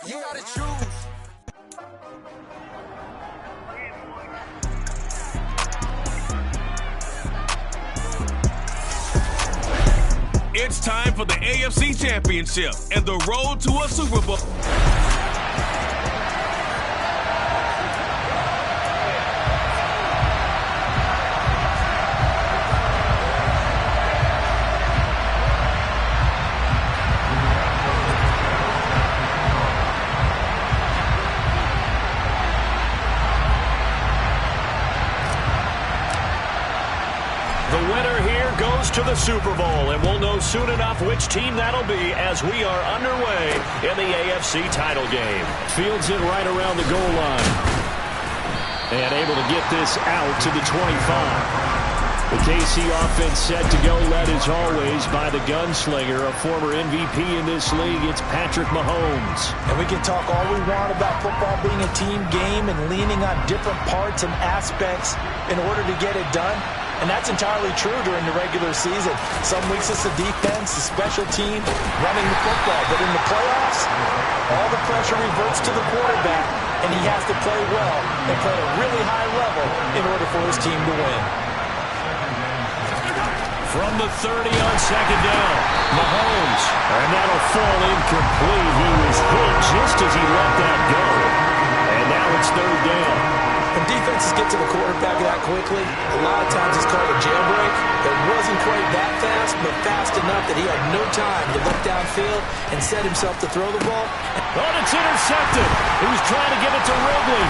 You gotta choose. It's time for the AFC Championship and the road to a Super Bowl. To the Super Bowl, and we'll know soon enough which team that'll be as we are underway in the AFC title game. Fields it right around the goal line. And able to get this out to the 25. The KC offense set to go, led as always by the gunslinger, a former MVP in this league. It's Patrick Mahomes. And we can talk all we want about football being a team game and leaning on different parts and aspects in order to get it done. And that's entirely true during the regular season. Some weeks it's the defense, the special team, running the football. But in the playoffs, all the pressure reverts to the quarterback, and he has to play well and play at a really high level in order for his team to win. From the 30 on second down, Mahomes. And that'll fall incomplete. He was hit just as he let that go. And now it's third down. When defenses get to the quarterback that quickly, a lot of times it's called a jailbreak. It wasn't quite that fast, but fast enough that he had no time to look downfield and set himself to throw the ball. Oh, it's intercepted. He was trying to give it to Ridley.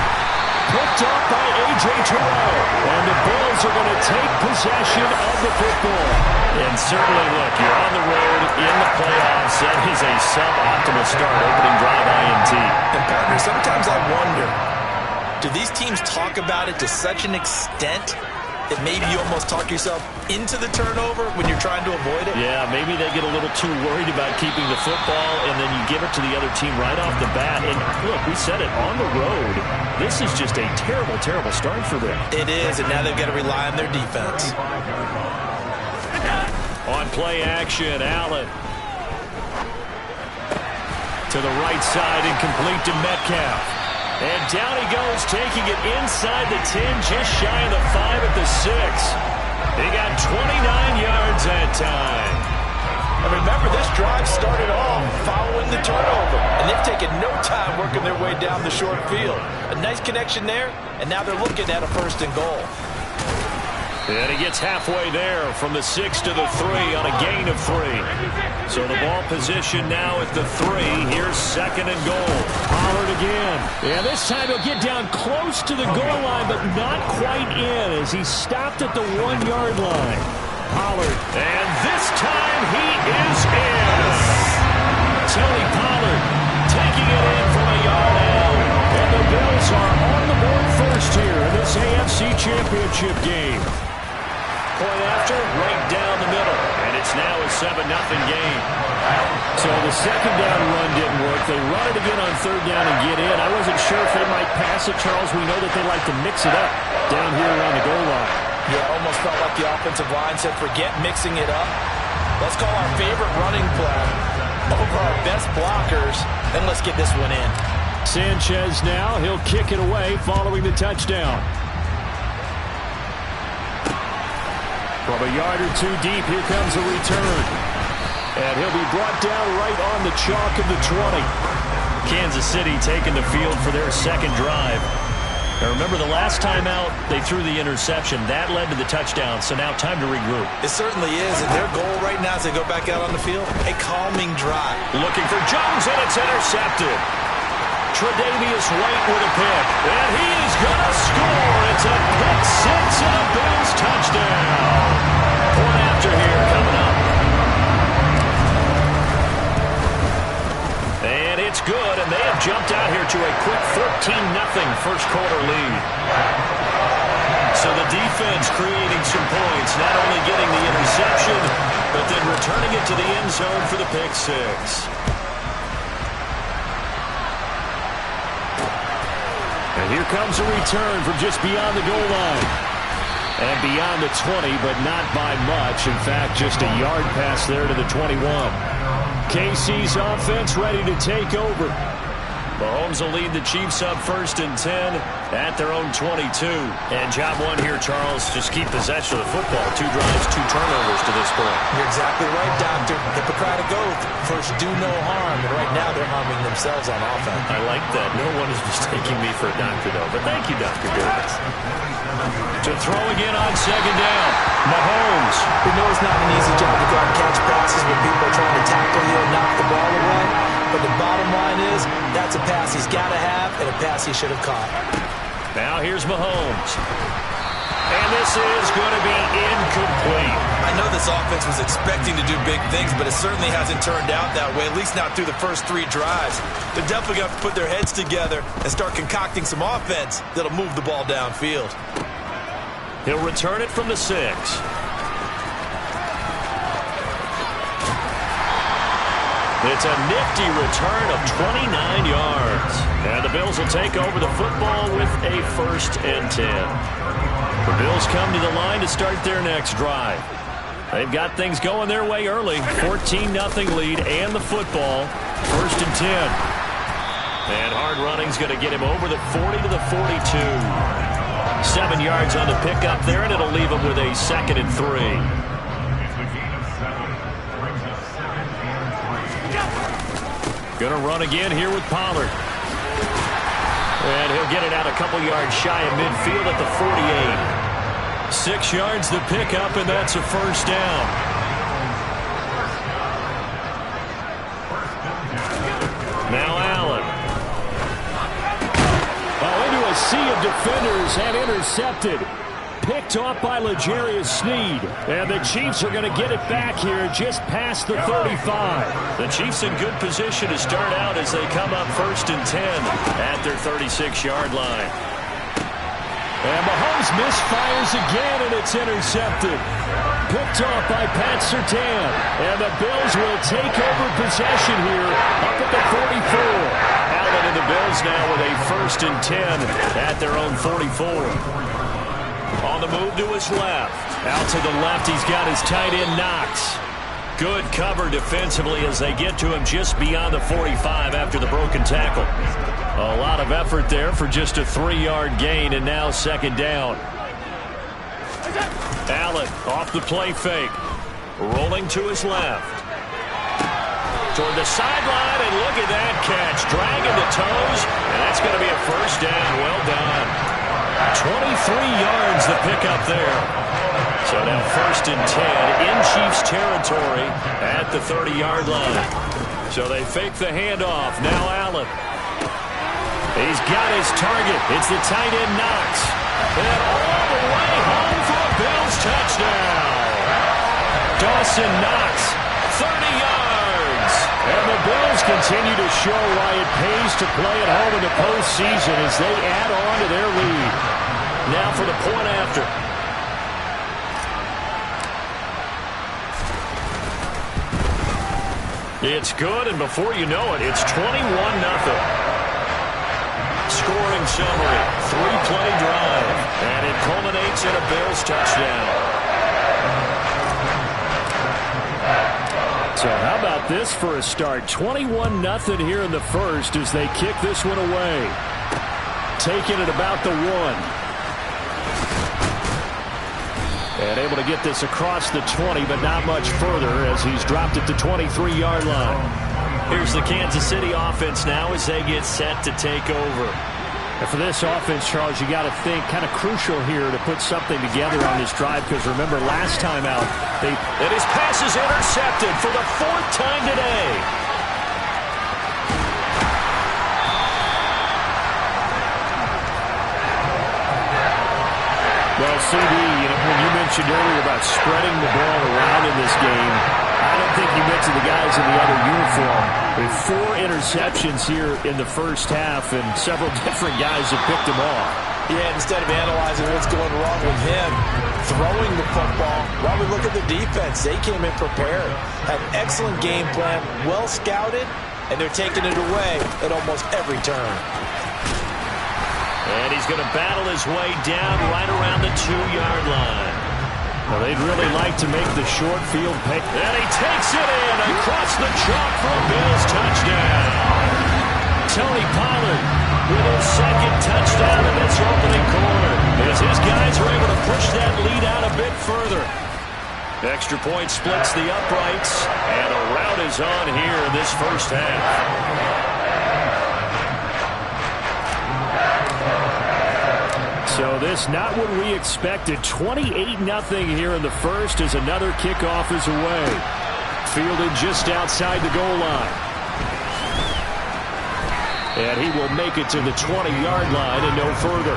Picked up by A.J. Terrell. And the Bills are going to take possession of the football. And certainly, look, you're on the road in the playoffs. That is a suboptimal start, opening drive INT. And, partner, sometimes I wonder, do these teams talk about it to such an extent that maybe you almost talk yourself into the turnover when you're trying to avoid it? Yeah, maybe they get a little too worried about keeping the football, and then you give it to the other team right off the bat. And look, we said it, on the road, this is just a terrible, terrible start for them. It is, and now they've got to rely on their defense. On play action, Allen. To the right side and complete to Metcalf. And down he goes, taking it inside the 10, just shy of the 5 at the 6. They got 29 yards that time. And remember, this drive started off following the turnover, and they've taken no time working their way down the short field. A nice connection there, and now they're looking at a 1st and goal. And he gets halfway there from the 6 to the 3 on a gain of 3. So the ball position now at the 3. Here's 2nd and goal. Pollard again. And this time he'll get down close to the goal line, but not quite in as he stopped at the 1-yard line. Pollard. And this time he is in. Tony Pollard taking it in from a yard out. And the Bills are on the board first here in this AFC Championship game. Point after, right down the middle. And it's now a 7-0 game. So the second down run didn't work. They run it again on 3rd down and get in. I wasn't sure if they might pass it, Charles. We know that they like to mix it up down here around the goal line. Yeah, it almost felt like the offensive line said, forget mixing it up. Let's call our favorite running play over our best blockers, and let's get this one in. Sanchez now. He'll kick it away following the touchdown. From a yard or 2 deep, here comes a return. And he'll be brought down right on the chalk of the 20. Kansas City taking the field for their 2nd drive. Now remember, the last time out, they threw the interception. That led to the touchdown, so now time to regroup. It certainly is, and their goal right now as they go back out on the field, a calming drive. Looking for Jones, and it's intercepted. Tre'Davious White with a pick, and he is going to score. It's a pick 6 and a Bills touchdown. Point after here coming up. And it's good, and they have jumped out here to a quick 14-0 first quarter lead. So the defense creating some points, not only getting the interception, but then returning it to the end zone for the pick 6. And here comes a return from just beyond the goal line. And beyond the 20, but not by much. In fact, just a yard pass there to the 21. KC's offense ready to take over. Mahomes will lead the Chiefs up 1st and 10 at their own 22. And job one here, Charles, just keep possession of the football. 2 drives, 2 turnovers to this point. You're exactly right, Doctor. Hippocratic oath. First, do no harm. And right now, they're harming themselves on offense. I like that. No one is mistaking me for a doctor, though. But thank you, Dr. Davis. To throw again on 2nd down. Mahomes. We know it's not an easy job to go out and catch passes when people are trying to tackle you and knock the ball away. But the bottom line is, that's a pass he's got to have and a pass he should have caught. Now here's Mahomes. And this is going to be incomplete. I know this offense was expecting to do big things, but it certainly hasn't turned out that way, at least not through the first 3 drives. They're definitely going to have to put their heads together and start concocting some offense that'll move the ball downfield. He'll return it from the 6. It's a nifty return of 29 yards. And the Bills will take over the football with a 1st and 10. The Bills come to the line to start their next drive. They've got things going their way early. 14-0 lead and the football. 1st and 10. And hard running's going to get him over the 40 to the 42. 7 yards on the pickup there, and it'll leave him with a 2nd and 3. Gonna run again here with Pollard. And he'll get it out a couple yards shy of midfield at the 48. 6 yards the pickup, and that's a 1st down. Now Allen. Into a sea of defenders and intercepted. Picked off by L'Jarius Sneed. And the Chiefs are going to get it back here just past the 35. The Chiefs in good position to start out as they come up 1st and 10 at their 36-yard line. And Mahomes misfires again, and it's intercepted. Picked off by Pat Surtain. And the Bills will take over possession here up at the 44. Allen and the Bills now with a 1st and 10 at their own 44. On the move to his left. Out to the left, he's got his tight end Knox. Good cover defensively as they get to him just beyond the 45 after the broken tackle. A lot of effort there for just a 3-yard gain, and now 2nd down. Allen off the play fake. Rolling to his left. Toward the sideline, and look at that catch. Dragging the toes, and that's going to be a 1st down. Well done. 23 yards the pickup there. So now 1st and 10 in Chiefs territory at the 30-yard line. So they fake the handoff. Now Allen. He's got his target. It's the tight end Knox. And all the way home for a Bills touchdown. Dawson Knox, 30 yards. And the Bills continue to show why it pays to play at home in the postseason as they add on to their lead. Now for the point after. It's good, and before you know it, it's 21-0. Scoring summary, 3-play drive, and it culminates in a Bills touchdown. So how about this for a start? 21-0 here in the first as they kick this one away. Taking it about the 1. And able to get this across the 20, but not much further as he's dropped it to 23-yard line. Here's the Kansas City offense now as they get set to take over. And for this offense, Charles, you got to think kind of crucial here to put something together on this drive, because remember last time out, and his pass is intercepted for the 4th time today. Well, CD, when you mentioned earlier about spreading the ball around in this game, I don't think you mentioned the guys in the other uniform. With 4 interceptions here in the first half, and several different guys have picked them off. Yeah, instead of analyzing what's going wrong with him, throwing the football, while we look at the defense, they came in prepared, had an excellent game plan, well scouted, and they're taking it away at almost every turn. And he's going to battle his way down right around the 2-yard line. Well, they'd really like to make the short field pick. And he takes it in across the chalk for a Bills touchdown. Tony Pollard with his second touchdown in this opening quarter, as his guys are able to push that lead out a bit further. Extra point splits the uprights, and a rout is on here in this first half. So this not what we expected. 28-0 here in the first as another kickoff is away. Fielded just outside the goal line. And he will make it to the 20-yard line and no further.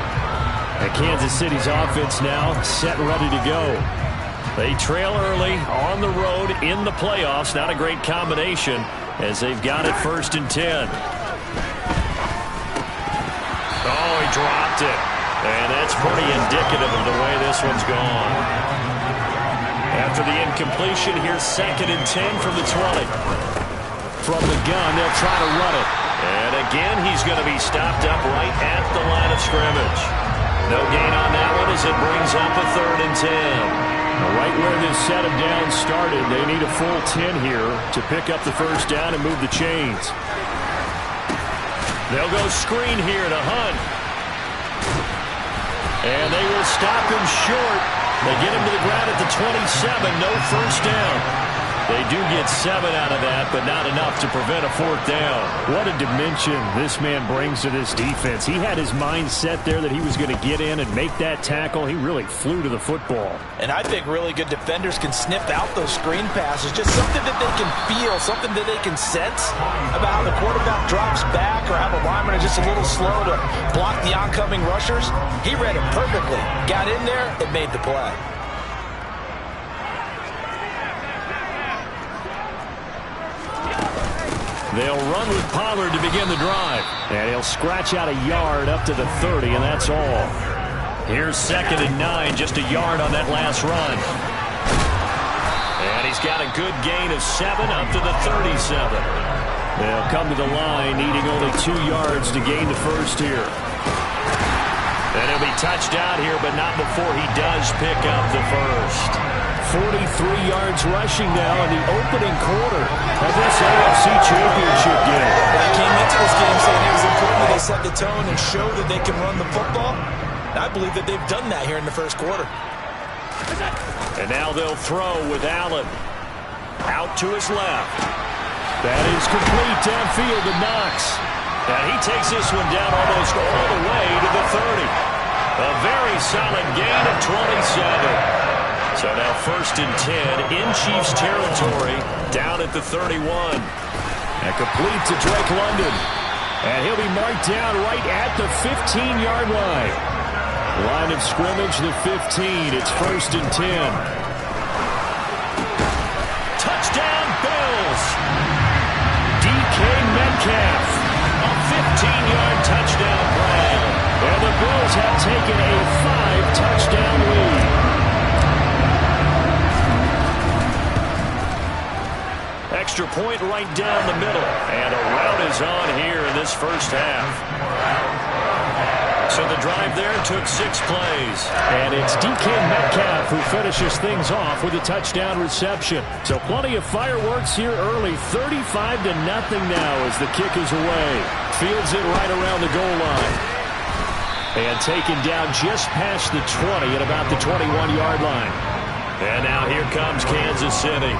And Kansas City's offense now set and ready to go. They trail early on the road in the playoffs. Not a great combination as they've got it 1st and 10. Oh, he dropped it. And that's pretty indicative of the way this one's gone. After the incompletion, here's 2nd and 10 from the 20. From the gun, they'll try to run it. And again, he's going to be stopped up right at the line of scrimmage. No gain on that one as it brings up a 3rd and 10. Right where this set of downs started, they need a full 10 here to pick up the first down and move the chains. They'll go screen here to Hunt. And they will stop him short. They get him to the ground at the 27. No first down. They do get 7 out of that, but not enough to prevent a 4th down. What a dimension this man brings to this defense. He had his mind set there that he was going to get in and make that tackle. He really flew to the football. And I think really good defenders can sniff out those screen passes. Just something that they can feel, something that they can sense about how the quarterback drops back or how the linemen are just a little slow to block the oncoming rushers. He read it perfectly. Got in there and made the play. They'll run with Pollard to begin the drive. And he'll scratch out a yard up to the 30, and that's all. Here's 2nd and 9, just a yard on that last run. And he's got a good gain of 7 up to the 37. They'll come to the line, needing only 2 yards to gain the first here. And he'll be touched out here, but not before he does pick up the first. 43 yards rushing now in the opening quarter of this AFC Championship game. They came into this game saying it was important that they set the tone and show that they can run the football. And I believe that they've done that here in the first quarter. And now they'll throw with Allen. Out to his left. That is complete downfield to Knox. And he takes this one down almost all the way to the 30. A very solid gain of 27. So now 1st and 10 in Chiefs territory, down at the 31. And complete to Drake London. And he'll be marked down right at the 15-yard line. Line of scrimmage, the 15. It's 1st and 10. Touchdown, Bills! DK Metcalf. A 15-yard touchdown play. And the Bills have taken a 5-touchdown lead. Extra point right down the middle. And a rout is on here in this first half. So the drive there took 6 plays. And it's DK Metcalf who finishes things off with a touchdown reception. So plenty of fireworks here early. 35-0 now as the kick is away. Fields it right around the goal line. And taken down just past the 20 at about the 21-yard line. And now here comes Kansas City.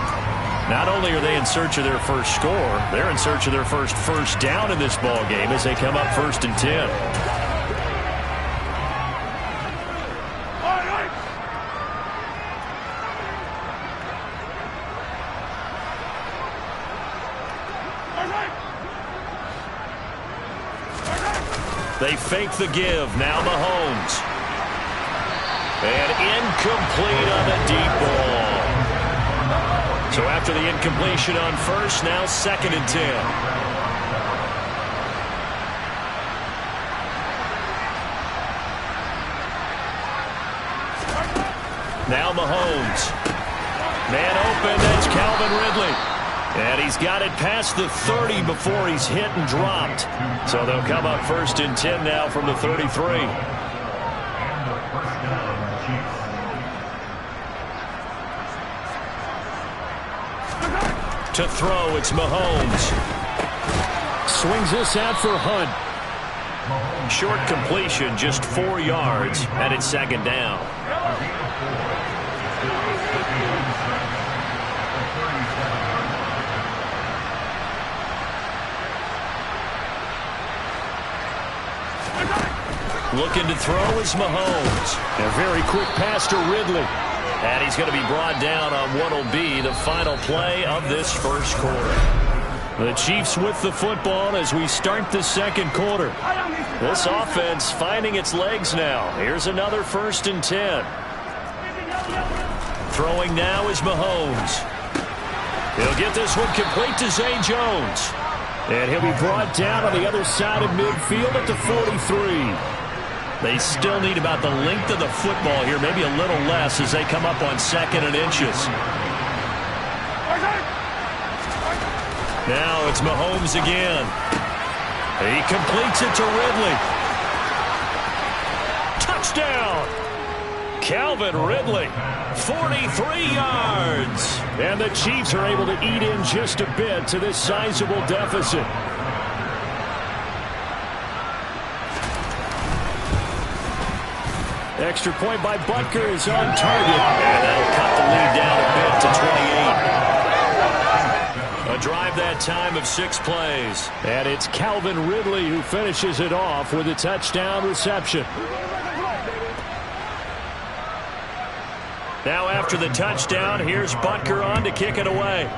Not only are they in search of their first score, they're in search of their first down in this ball game as they come up 1st and 10. They fake the give. Now Mahomes. And incomplete on the deep ball. So after the incompletion on first, now 2nd and 10. Now Mahomes. Man open, that's Calvin Ridley. And he's got it past the 30 before he's hit and dropped. So they'll come up 1st and 10 now from the 33. To throw, it's Mahomes. swings this out for Hunt. Short completion, just 4 yards, and it's second down. Looking to throw is Mahomes. A very quick pass to Ridley. And he's going to be brought down on what will be the final play of this first quarter. The Chiefs with the football as we start the second quarter. This offense finding its legs now. Here's another 1st and 10. Throwing now is Mahomes. He'll get this one complete to Zay Jones. And he'll be brought down on the other side of midfield at the 43. They still need about the length of the football here, maybe a little less as they come up on 2nd and inches. Now it's Mahomes again. He completes it to Ridley. Touchdown! Calvin Ridley, 43 yards. And the Chiefs are able to eat in just a bit to this sizable deficit. Extra point by Butker is on target. And that'll cut the lead down a bit to 28. A drive that time of 6 plays. And it's Calvin Ridley who finishes it off with a touchdown reception. Now after the touchdown, here's Butker on to kick it away.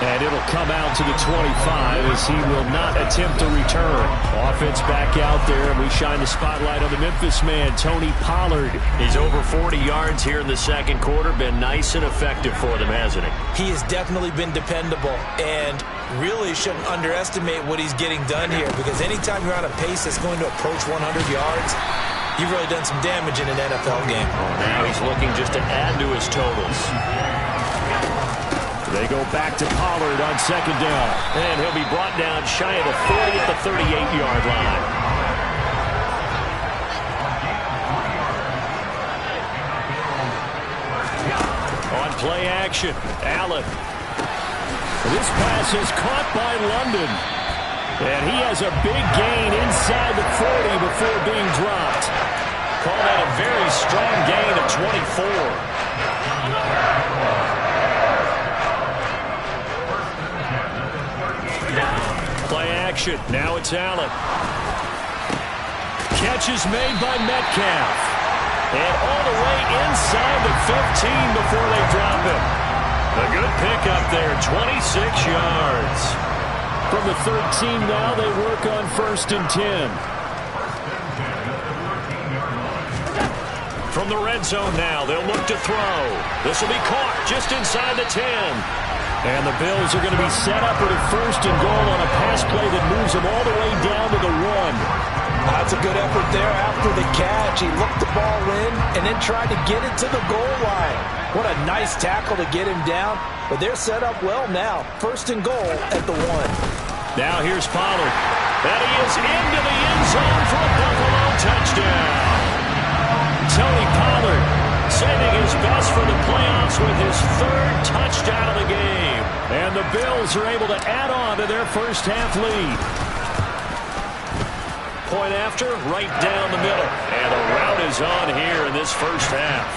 And it'll come out to the 25 as he will not attempt to return. Offense back out there, and we shine the spotlight on the Memphis man, Tony Pollard. He's over 40 yards here in the second quarter. Been nice and effective for them, hasn't he? He has definitely been dependable, and really shouldn't underestimate what he's getting done here, because anytime you're on a pace that's going to approach 100 yards, you've really done some damage in an NFL game. Now he's looking just to add to his totals. They go back to Pollard on 2nd down. And he'll be brought down shy of the 40 at the 38-yard line. On play action, Allen. This pass is caught by London. And he has a big gain inside the 40 before being dropped. Call that a very strong gain of 24. Play action. Now it's Allen. Catch is made by Metcalf. And all the way inside the 15 before they drop him. A good pickup there, 26 yards. From the 13 now, they work on 1st and 10. From the red zone now, they'll look to throw. This will be caught just inside the 10. And the Bills are going to be set up with a 1st and goal on a pass play that moves them all the way down to the 1. That's a good effort there after the catch. He looked the ball in and then tried to get it to the goal line. What a nice tackle to get him down. But they're set up well now. 1st and goal at the 1. Now here's Pollard. And he is into the end zone for a Buffalo touchdown. Tony Pollard saving his best for the playoffs with his 3rd touchdown of the game. And the Bills are able to add on to their first half lead. Point after, right down the middle. And the route is on here in this first half.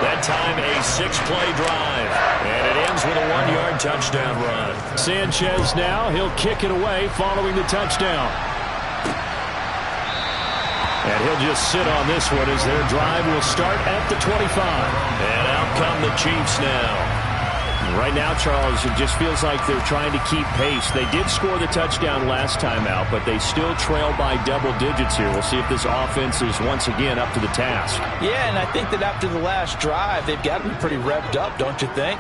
That time a 6-play drive. And it ends with a 1-yard touchdown run. Sanchez now, he'll kick it away following the touchdown. And he'll just sit on this one as their drive will start at the 25. And out come the Chiefs now. Right now, Charles, it just feels like they're trying to keep pace. They did score the touchdown last time out, but they still trail by double digits here. We'll see if this offense is once again up to the task. Yeah, and I think that after the last drive, they've got to be pretty revved up, don't you think?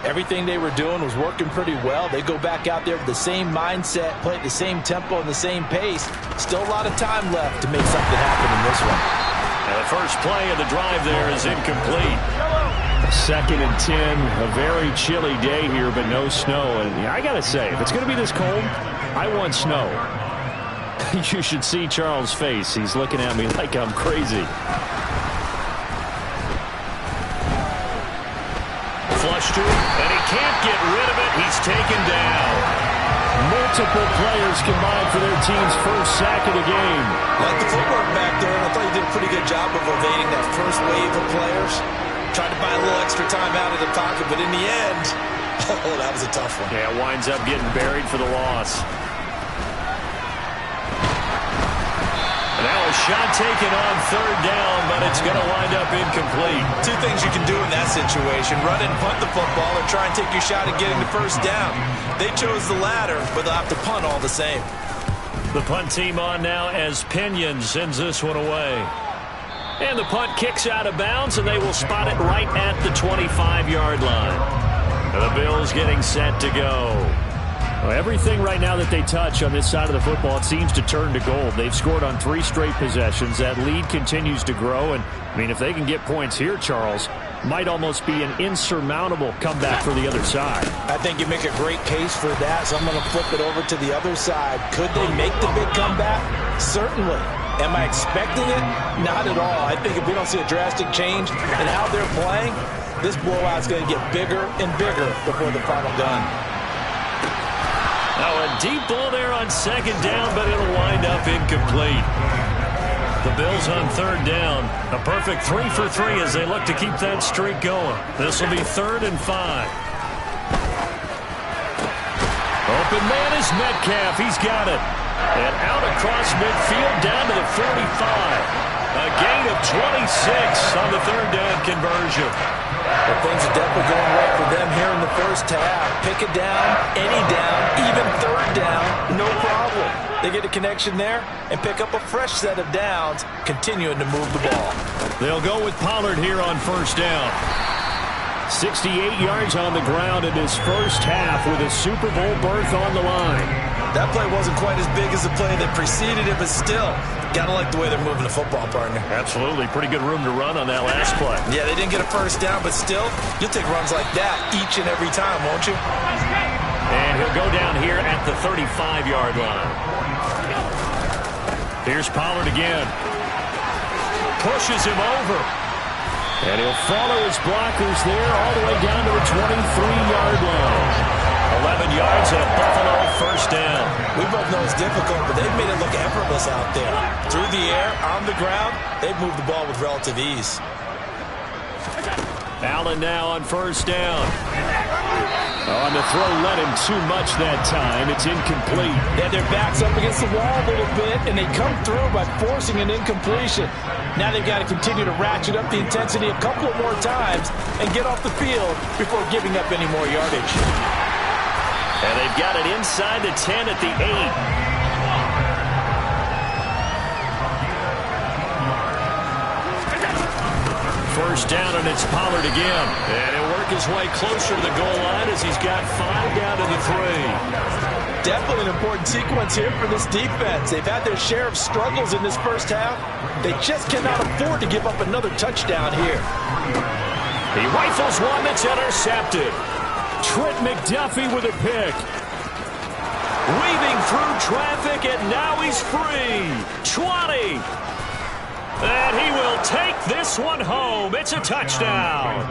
Everything they were doing was working pretty well. They go back out there with the same mindset, play at the same tempo and the same pace. Still a lot of time left to make something happen in this one. And the first play of the drive there is incomplete. 2nd and 10, a very chilly day here, but no snow. And I got to say, if it's going to be this cold, I want snow. You should see Charles' face. He's looking at me like I'm crazy. flush to him, and he can't get rid of it. He's taken down. Multiple players combined for their team's first sack of the game. Like the footwork back there, and I thought he did a pretty good job of evading that first wave of players. Tried to buy a little extra time out of the pocket, but in the end, oh, that was a tough one. Yeah, winds up getting buried for the loss. Now a shot taken on third down, but it's going to wind up incomplete. Two things you can do in that situation: run it and punt the football, or try and take your shot at getting the first down. They chose the latter, but they'll have to punt all the same. The punt team on now as Pinion sends this one away. And the punt kicks out of bounds, and they will spot it right at the 25-yard line. The Bills getting set to go. Well, everything right now that they touch on this side of the football, it seems to turn to gold. They've scored on 3 straight possessions. That lead continues to grow. And, I mean, if they can get points here, Charles, might almost be an insurmountable comeback for the other side. I think you make a great case for that, so I'm going to flip it over to the other side. Could they make the big comeback? Certainly. Am I expecting it? Not at all. I think if we don't see a drastic change in how they're playing, this blowout's going to get bigger and bigger before the final gun. Now a deep ball there on second down, but it'll wind up incomplete. The Bills on third down. A perfect 3 for 3 as they look to keep that streak going. This will be 3rd and 5. Open man is Metcalf. He's got it. And out across midfield down to the 45. A gain of 26 on the third down conversion. Well, things are definitely going right for them here in the first half. Pick it down, any down, even third down, no problem. They get a connection there and pick up a fresh set of downs, continuing to move the ball. They'll go with Pollard here on first down. 68 yards on the ground in his first half with a Super Bowl berth on the line. That play wasn't quite as big as the play that preceded it, but still, gotta like the way they're moving the football, partner. Absolutely. Pretty good room to run on that last play. Yeah, they didn't get a first down, but still, you'll take runs like that each and every time, won't you? And he'll go down here at the 35-yard line. Here's Pollard again. Pushes him over. And he'll follow his blockers there all the way down to the 23-yard line. 11 yards and a Buffalo first down. We both know it's difficult, but they've made it look effortless out there. Through the air, on the ground, they've moved the ball with relative ease. Allen now on first down. On the throw, led him too much that time. It's incomplete. Yeah, their back's up against the wall a little bit, and they come through by forcing an incompletion. Now they've got to continue to ratchet up the intensity a couple of more times and get off the field before giving up any more yardage. And they've got it inside the 10 at the 8. First down, and it's Pollard again. And he'll work his way closer to the goal line as he's got 5 down to the 3. Definitely an important sequence here for this defense. They've had their share of struggles in this first half. They just cannot afford to give up another touchdown here. He rifles one that's intercepted. Trent McDuffie with a pick. Weaving through traffic, and now he's free. 20. And he will take this one home. It's a touchdown.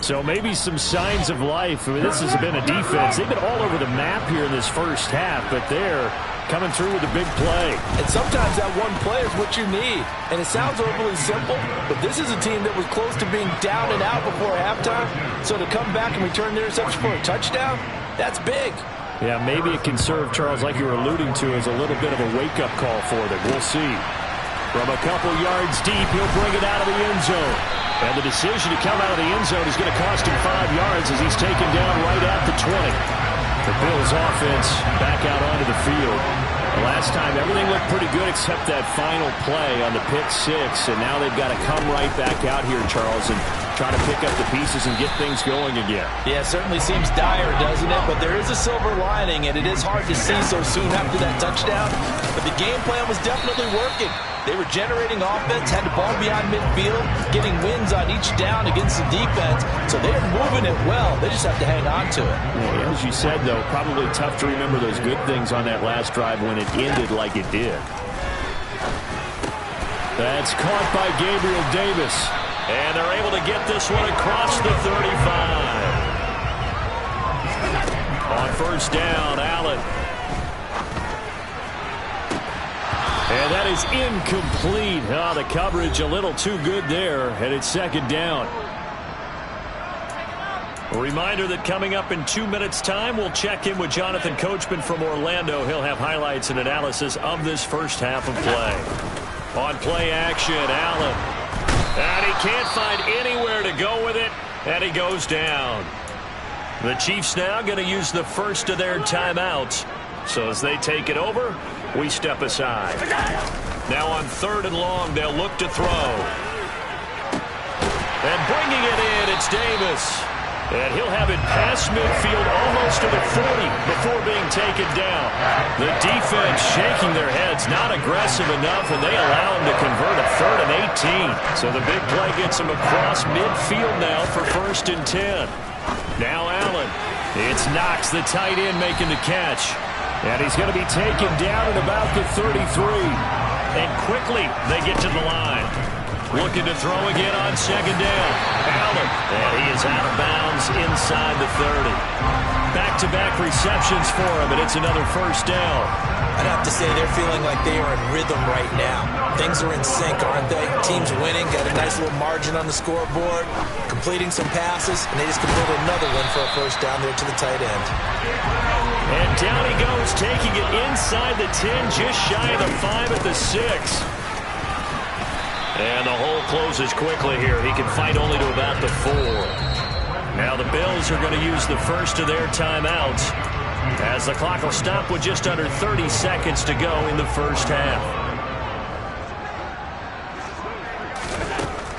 So maybe some signs of life. I mean, this has been a defense. They've been all over the map here in this first half, but they're coming through with a big play. And sometimes that one play is what you need. And it sounds overly simple, but this is a team that was close to being down and out before halftime. So to come back and return the interception for a touchdown, that's big. Yeah, maybe it can serve, Charles, like you were alluding to, as a little bit of a wake-up call for them. We'll see. From a couple yards deep, he'll bring it out of the end zone. And the decision to come out of the end zone is going to cost him 5 yards as he's taken down right at the 20. The Bills offense back out onto the field. The last time, everything looked pretty good except that final play on the pick 6. And now they've got to come right back out here, Charles, and try to pick up the pieces and get things going again. Yeah, it certainly seems dire, doesn't it? But there is a silver lining, and it is hard to see so soon after that touchdown. But the game plan was definitely working. They were generating offense, had the ball beyond midfield, getting wins on each down against the defense. So they're moving it well. They just have to hang on to it. Yeah, as you said, though, probably tough to remember those good things on that last drive when it ended like it did. That's caught by Gabriel Davis. And they're able to get this one across the 35. On first down, Allen. And that is incomplete. The coverage a little too good there, and it's second down. A reminder that coming up in 2 minutes' time, we'll check in with Jonathan Coachman from Orlando. He'll have highlights and analysis of this first half of play. On play action, Allen. And he can't find anywhere to go with it, and he goes down. The Chiefs now going to use the first of their timeouts. So as they take it over, we step aside. Now on 3rd and long, they'll look to throw. And bringing it in, it's Davis. And he'll have it past midfield almost to the 40 before being taken down. The defense shaking their heads, not aggressive enough, and they allow him to convert a 3rd and 18. So the big play gets him across midfield now for 1st and 10. Now Allen. It's Knox, the tight end, making the catch. And he's going to be taken down at about the 33. And quickly they get to the line. Looking to throw again on 2nd down. Allen. And he is out of bounds inside the 30. Back-to-back receptions for him, and it's another 1st down. I'd have to say they're feeling like they are in rhythm right now. Things are in sync, aren't they? Team's winning, got a nice little margin on the scoreboard, completing some passes, and they just completed another one for a 1st down there to the tight end. And down he goes, taking it inside the 10, just shy of the 5 at the 6. And the hole closes quickly here. He can fight only to about the 4. Now the Bills are going to use the first of their timeouts, as the clock will stop with just under 30 seconds to go in the first half.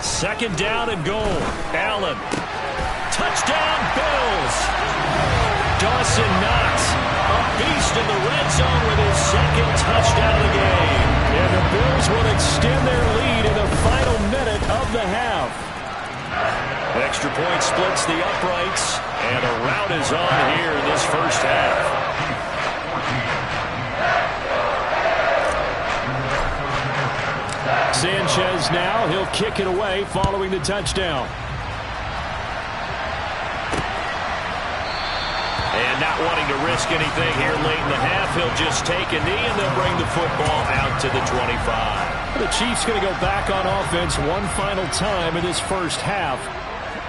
2nd down and goal. Allen. Touchdown, Bills. Dawson Knox, a beast in the red zone with his 2nd touchdown of the game. And the Bills will extend their lead in the final minute of the half. Extra point splits the uprights, and a rout is on here in this first half. Sanchez now, he'll kick it away following the touchdown. And not wanting to risk anything here late in the half, he'll just take a knee and they'll bring the football out to the 25. The Chiefs going to go back on offense one final time in this first half.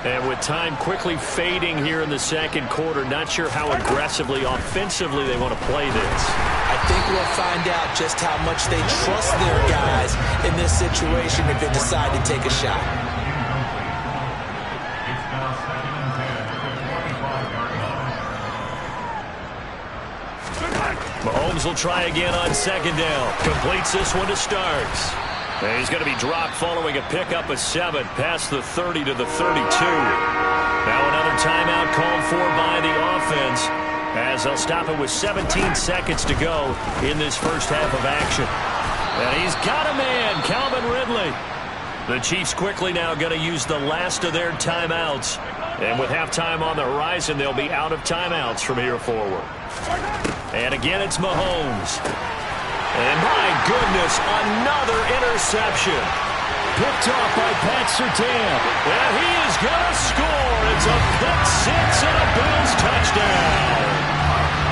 And with time quickly fading here in the 2nd quarter, not sure how aggressively, offensively they want to play this. I think we'll find out just how much they trust their guys in this situation if they decide to take a shot. Mahomes will try again on 2nd down. Completes this one to Starks. And he's going to be dropped following a pickup of 7 past the 30 to the 32. Now another timeout called for by the offense, as they'll stop it with 17 seconds to go in this first half of action. And he's got a man, Calvin Ridley. The Chiefs quickly now going to use the last of their timeouts. And with halftime on the horizon, they'll be out of timeouts from here forward. And again, it's Mahomes. And my goodness, another interception. Picked off by Pat Surtain. And he is going to score. It's a pick 6 and a Bills touchdown.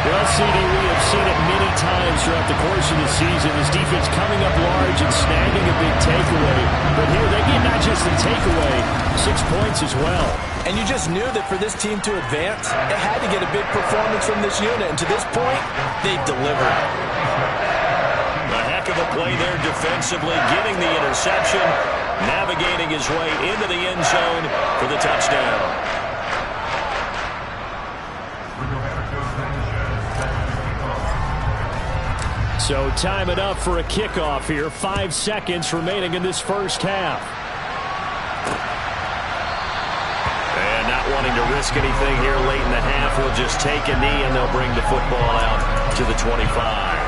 Well, CD, we have seen it many times throughout the course of the season. This defense coming up large and snagging a big takeaway. But here they get not just the takeaway, 6 points as well. And you just knew that for this team to advance, it had to get a big performance from this unit. And to this point, they've delivered. A heck of a play there defensively, getting the interception, navigating his way into the end zone for the touchdown. So time it up for a kickoff here. 5 seconds remaining in this first half. And not wanting to risk anything here late in the half, we'll just take a knee and they'll bring the football out to the 25.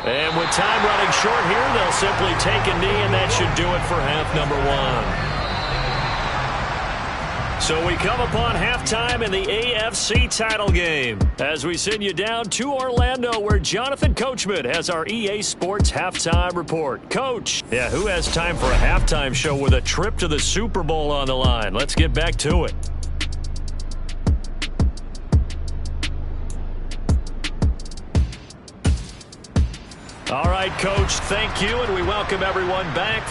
And with time running short here, they'll simply take a knee, and that should do it for half number 1. So we come upon halftime in the AFC title game as we send you down to Orlando where Jonathan Coachman has our EA Sports halftime report. Coach, yeah, who has time for a halftime show with a trip to the Super Bowl on the line? Let's get back to it. All right, Coach, thank you, and we welcome everyone back.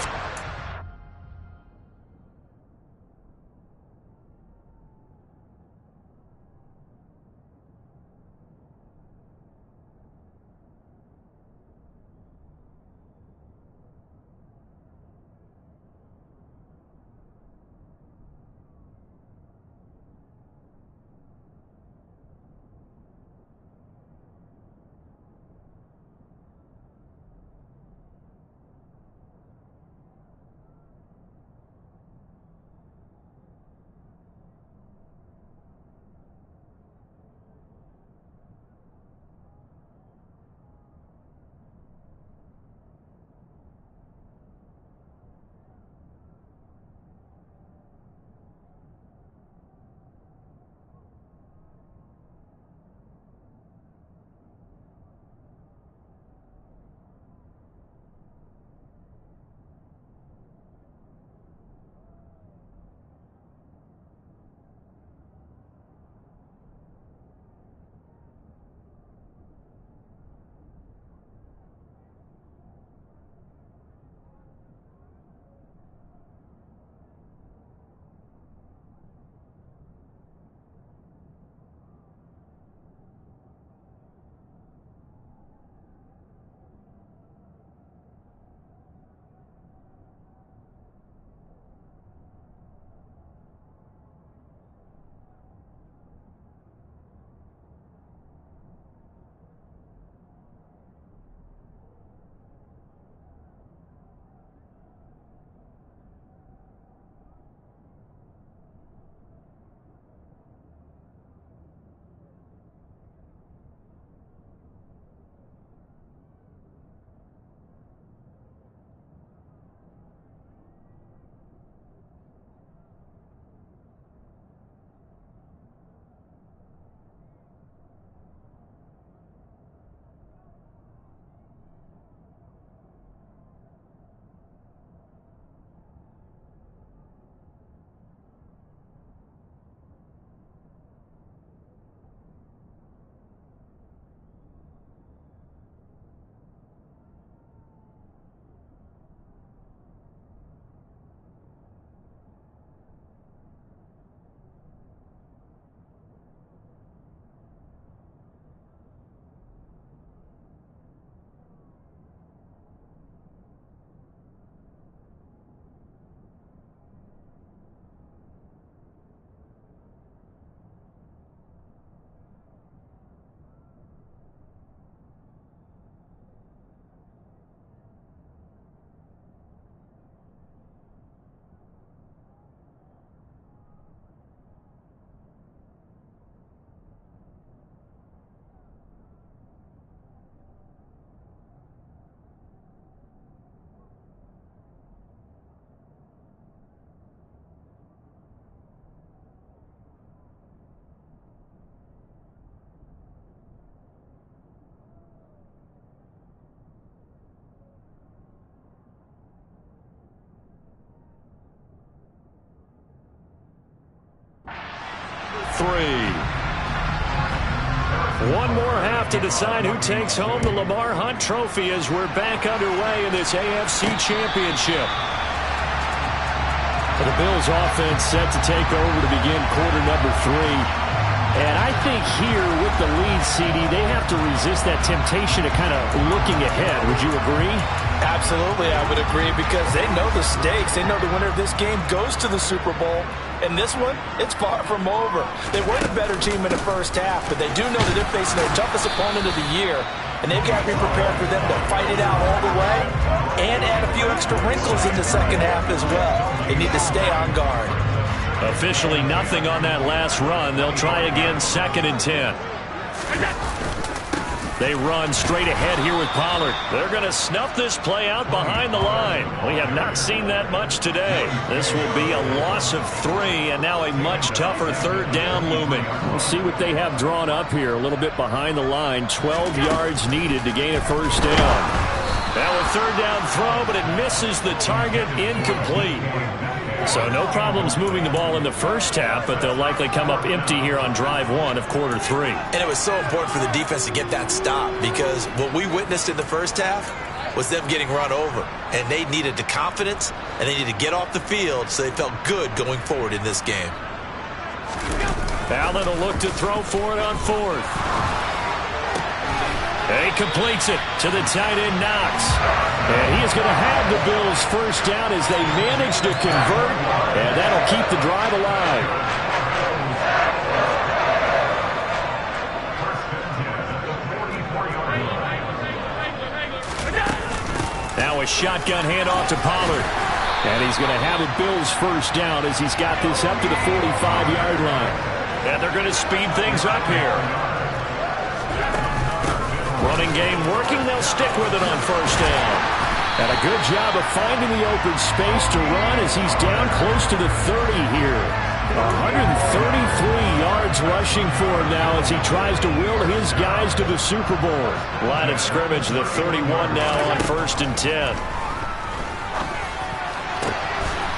One more half to decide who takes home the Lamar Hunt Trophy as we're back underway in this AFC Championship. The Bills offense set to take over to begin quarter number 3. And I think here with the lead, CD, they have to resist that temptation of kind of looking ahead. Would you agree? Absolutely, I would agree, because they know the stakes. They know the winner of this game goes to the Super Bowl. And this one, it's far from over. They were the better team in the first half, but they do know that they're facing their toughest opponent of the year. And they've got to be prepared for them to fight it out all the way and add a few extra wrinkles in the second half as well. They need to stay on guard. Officially nothing on that last run. They'll try again, 2nd and 10. They run straight ahead here with Pollard. They're going to snuff this play out behind the line. We have not seen that much today. This will be a loss of 3, and now a much tougher third down looming. We'll see what they have drawn up here. A little bit behind the line. 12 yards needed to gain a first down. Now a third down throw, but it misses the target, incomplete. So no problems moving the ball in the first half, but they'll likely come up empty here on drive 1 of quarter 3. And it was so important for the defense to get that stop, because what we witnessed in the first half was them getting run over. And they needed the confidence, and they needed to get off the field so they felt good going forward in this game. Allen will look to throw for it on 4th. He completes it to the tight end, Knox. And he is going to have the Bills first down as they manage to convert, and that'll keep the drive alive. Now a shotgun handoff to Pollard. And he's going to have a Bills first down as he's got this up to the 45-yard line. And they're going to speed things up here. Running game working. They'll stick with it on first down. And a good job of finding the open space to run as he's down close to the 30 here. 133 yards rushing for him now as he tries to will his guys to the Super Bowl. Line of scrimmage, the 31 now on 1st and 10.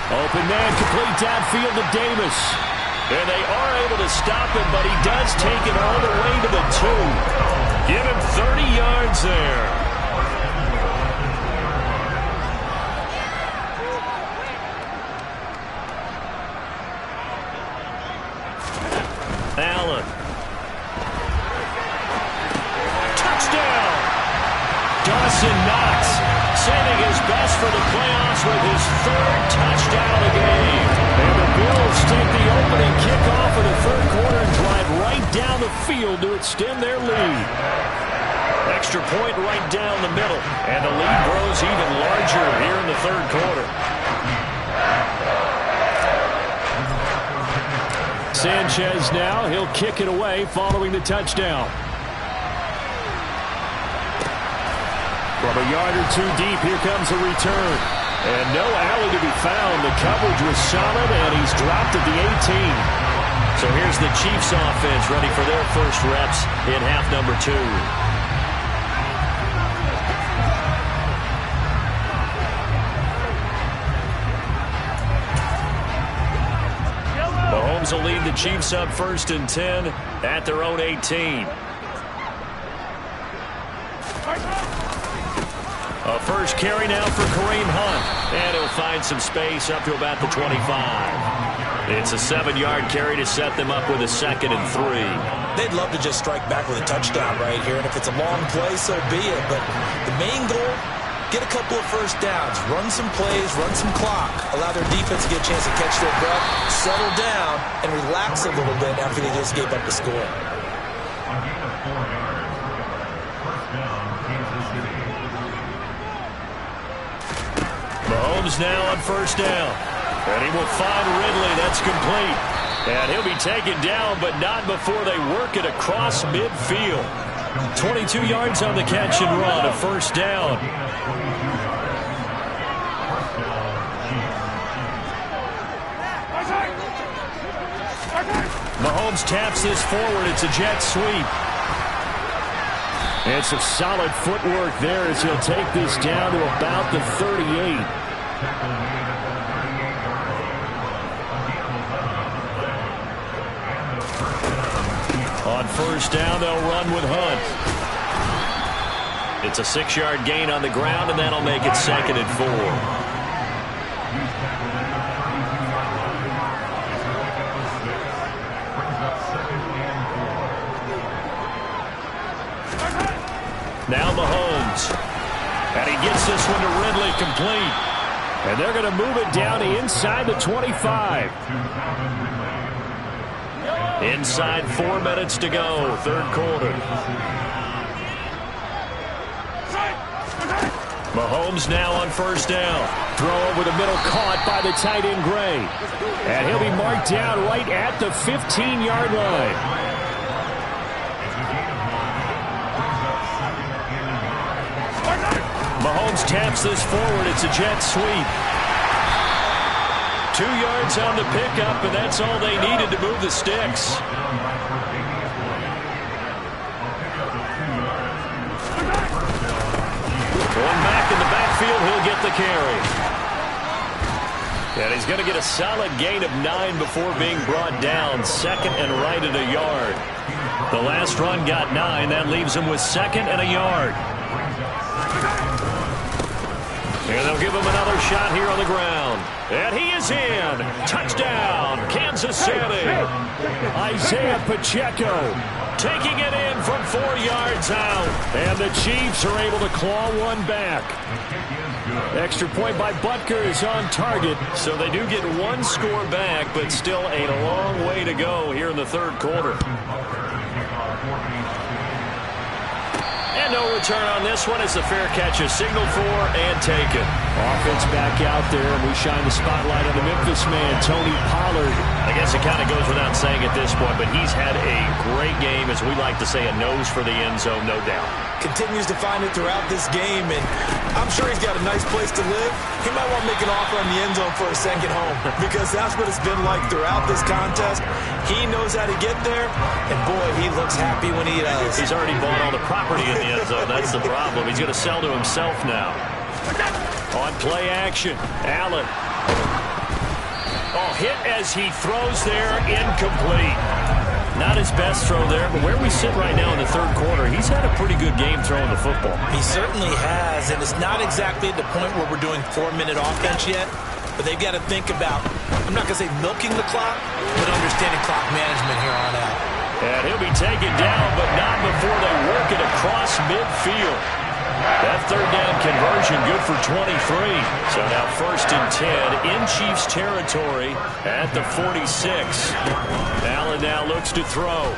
Open man, complete downfield to Davis. And they are able to stop him, but he does take it all the way to the 2. Give him 30 yards there. Allen. Touchdown. Dawson Knox saving his best for the playoffs with his 3rd touchdown of the game. And the Bills take the opening kickoff of the 3rd quarter and drive right down the field to extend their lead. Extra point right down the middle. And the lead grows even larger here in the 3rd quarter. Sanchez now, he'll kick it away following the touchdown. From a yard or 2 deep, here comes a return. And no alley to be found. The coverage was solid, and he's dropped at the 18. So here's the Chiefs offense ready for their first reps in half number 2. Mahomes will lead the Chiefs up 1st and 10 at their own 18. A first carry now for Kareem Hunt. And he'll find some space up to about the 25. It's a 7-yard carry to set them up with a 2nd and 3. They'd love to just strike back with a touchdown right here. And if it's a long play, so be it. But the main goal, get a couple of first downs. Run some plays, run some clock. Allow their defense to get a chance to catch their breath, settle down, and relax a little bit after they just gave up the score. Mahomes now on first down. And he will find Ridley. That's complete. And he'll be taken down, but not before they work it across midfield. 22 yards on the catch and run, a first down. Mahomes taps this forward. It's a jet sweep. And some solid footwork there as he'll take this down to about the 38. On first down, they'll run with Hunt. It's a 6-yard gain on the ground, and that'll make it 2nd and 4. Now Mahomes. And he gets this one to Ridley complete. And they're going to move it down to inside the 25. Inside 4 minutes to go, 3rd quarter. Mahomes now on first down. Throw over the middle, caught by the tight end Gray. And he'll be marked down right at the 15-yard line. Mahomes taps this forward. It's a jet sweep. 2 yards on the pickup, and that's all they needed to move the sticks. Going back in the backfield, he'll get the carry. And he's going to get a solid gain of 9 before being brought down. Second and right at a yard. The last run got 9. That leaves him with second and a yard. And they'll give him another shot here on the ground. And he is in. Touchdown, Kansas City. Isaiah Pacheco taking it in from 4 yards out. And the Chiefs are able to claw one back. Extra point by Butker is on target. So they do get one score back, but still a long way to go here in the third quarter. And no return on this one as the fair catch is signaled for and taken. Offense back out there, and we shine the spotlight on the Memphis man, Tony Pollard. I guess it kind of goes without saying at this point, but he's had a great game, as we like to say, a nose for the end zone, no doubt. Continues to find it throughout this game, and I'm sure he's got a nice place to live. He might want to make an offer on the end zone for a second home, because that's what it's been like throughout this contest. He knows how to get there, and boy, he looks happy when he does. He's already bought all the property in the end zone. That's the problem. He's going to sell to himself now. On play action, Allen. Oh, hit as he throws there, incomplete. Not his best throw there, but where we sit right now in the third quarter, he's had a pretty good game throwing the football. He certainly has, and it's not exactly at the point where we're doing 4-minute offense yet, but they've got to think about, I'm not going to say milking the clock, but understanding clock management here on out. And he'll be taken down, but not before they work it across midfield. That third down conversion good for 23. So now 1st and 10 in Chiefs territory at the 46. Allen now looks to throw.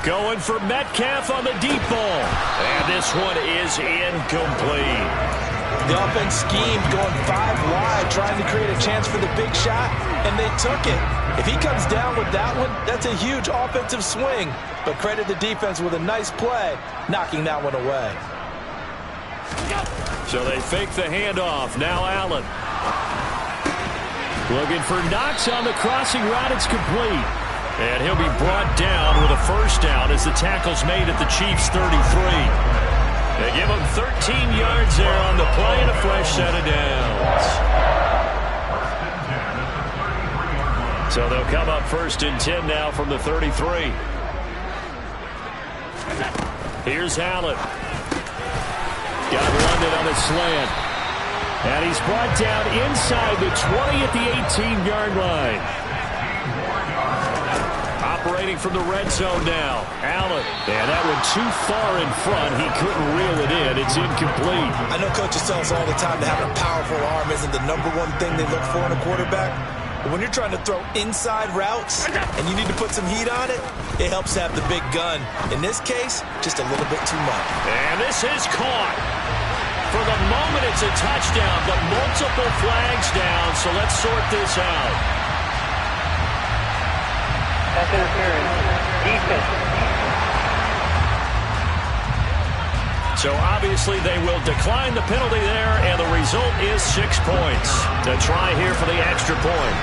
Going for Metcalf on the deep ball. And this one is incomplete. The offense schemed going 5 wide, trying to create a chance for the big shot, and they took it. If he comes down with that one, that's a huge offensive swing. But credit the defense with a nice play, knocking that one away. So they fake the handoff. Now Allen. Looking for Knox on the crossing route. It's complete. And he'll be brought down with a first down as the tackle's made at the Chiefs' 33. They give him 13 yards there on the play and a fresh set of downs. So they'll come up 1st and 10 now from the 33. Here's Allen. Got London on a slant. And he's brought down inside the 20 at the 18-yard line. Operating from the red zone now. Allen. And that one too far in front. He couldn't reel it in. It's incomplete. I know coaches tell us all the time that having a powerful arm isn't the #1 thing they look for in a quarterback. But when you're trying to throw inside routes and you need to put some heat on it, it helps to have the big gun. In this case, just a little bit too much. And this is caught. For the moment, it's a touchdown, but multiple flags down, so let's sort this out. Pass interference. Defense. So obviously they will decline the penalty there, and the result is 6 points. To try here for the extra point.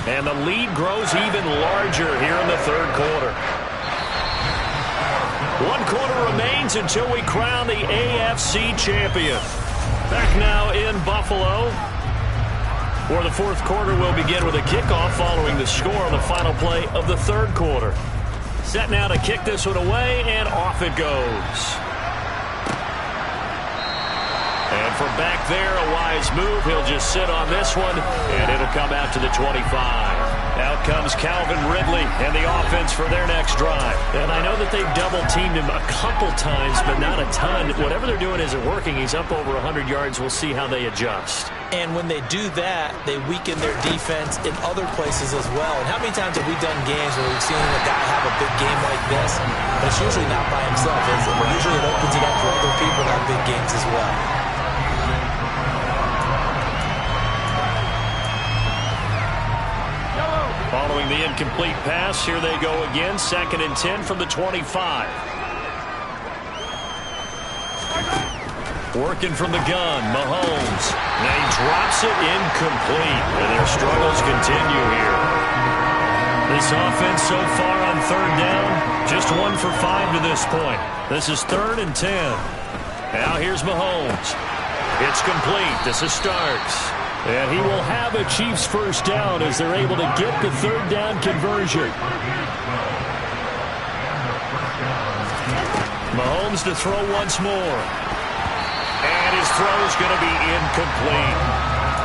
And the lead grows even larger here in the third quarter. 1 quarter remains until we crown the AFC champion. Back now in Buffalo, where the fourth quarter will begin with a kickoff following the score on the final play of the third quarter. Set now to kick this one away, and off it goes. And from back there, a wise move. He'll just sit on this one, and it'll come out to the 25. Out comes Calvin Ridley and the offense for their next drive. And I know that they've double-teamed him a couple times, but not a ton. Whatever they're doing isn't working. He's up over 100 yards. We'll see how they adjust. And when they do that, they weaken their defense in other places as well. And how many times have we done games where we've seen a guy have a big game like this, but it's usually not by himself, is it? Usually it opens it up for other people to have big games as well. Following the incomplete pass, here they go again. 2nd and 10 from the 25. Working from the gun, Mahomes. And he drops it incomplete. And their struggles continue here. This offense so far on third down, just 1 for 5 to this point. This is 3rd and 10. Now here's Mahomes. It's complete. This is Starks. And he will have a Chiefs first down as they're able to get the third down conversion. Mahomes to throw once more. And his throw is going to be incomplete.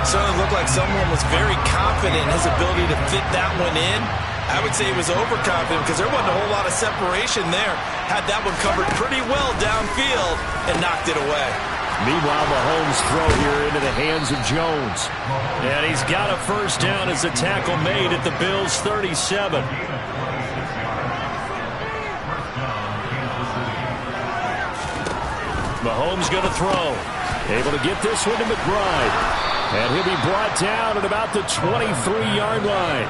Certainly looked like someone was very confident in his ability to fit that one in. I would say he was overconfident because there wasn't a whole lot of separation there. Had that one covered pretty well downfield and knocked it away. Meanwhile, Mahomes' throw here into the hands of Jones. And he's got a first down as the tackle made at the Bills' 37. Mahomes going to throw. Able to get this one to McBride. And he'll be brought down at about the 23-yard line.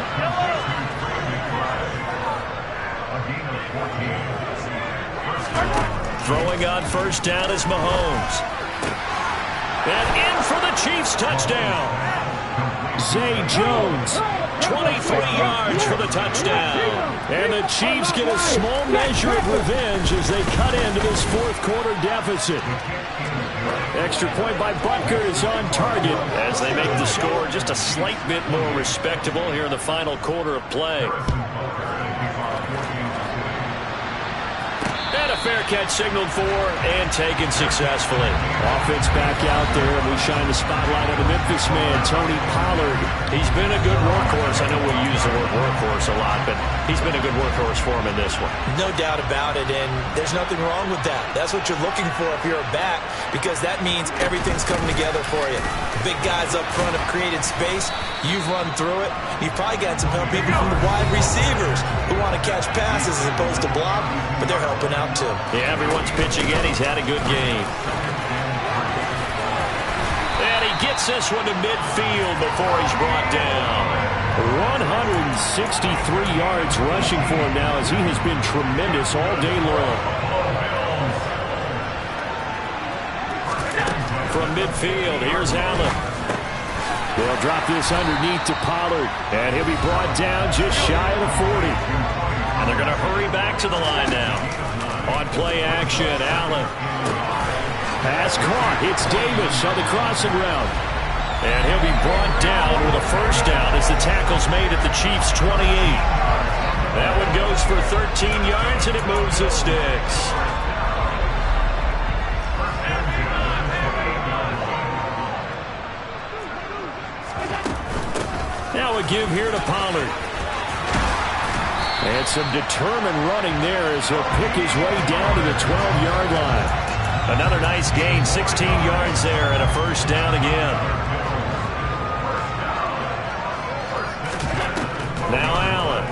Throwing on first down is Mahomes. And in for the Chiefs touchdown. Zay Jones, 23 yards for the touchdown. And the Chiefs get a small measure of revenge as they cut into this fourth quarter deficit. Extra point by Butker is on target as they make the score just a slight bit more respectable here in the final quarter of play. And a fair catch signaled for and taken successfully. Offense back out there, and we shine the spotlight on the Memphis man, Tony Pollard. He's been a good workhorse. I know we use the word workhorse a lot, but he's been a good workhorse for him in this one. No doubt about it, and there's nothing wrong with that. That's what you're looking for if you're a back, because that means everything's coming together for you. The big guys up front have created space. You've run through it. You've probably got some help even from the wide receivers who want to catch passes as opposed to block, but they're helping out too. Yeah, everyone's pitching in. He's had a good game. And he gets this one to midfield before he's brought down. 163 yards rushing for him now as he has been tremendous all day long. From midfield, here's Allen. They'll drop this underneath to Pollard, and he'll be brought down just shy of the 40. And they're going to hurry back to the line now. On play action, Allen. Pass caught. It's Davis on the crossing route. And he'll be brought down with a first down as the tackle's made at the Chiefs' 28. That one goes for 13 yards, and it moves the sticks. Now a give here to Pollard. And some determined running there as he'll pick his way down to the 12-yard line. Another nice gain, 16 yards there, and a first down again. Now Allen.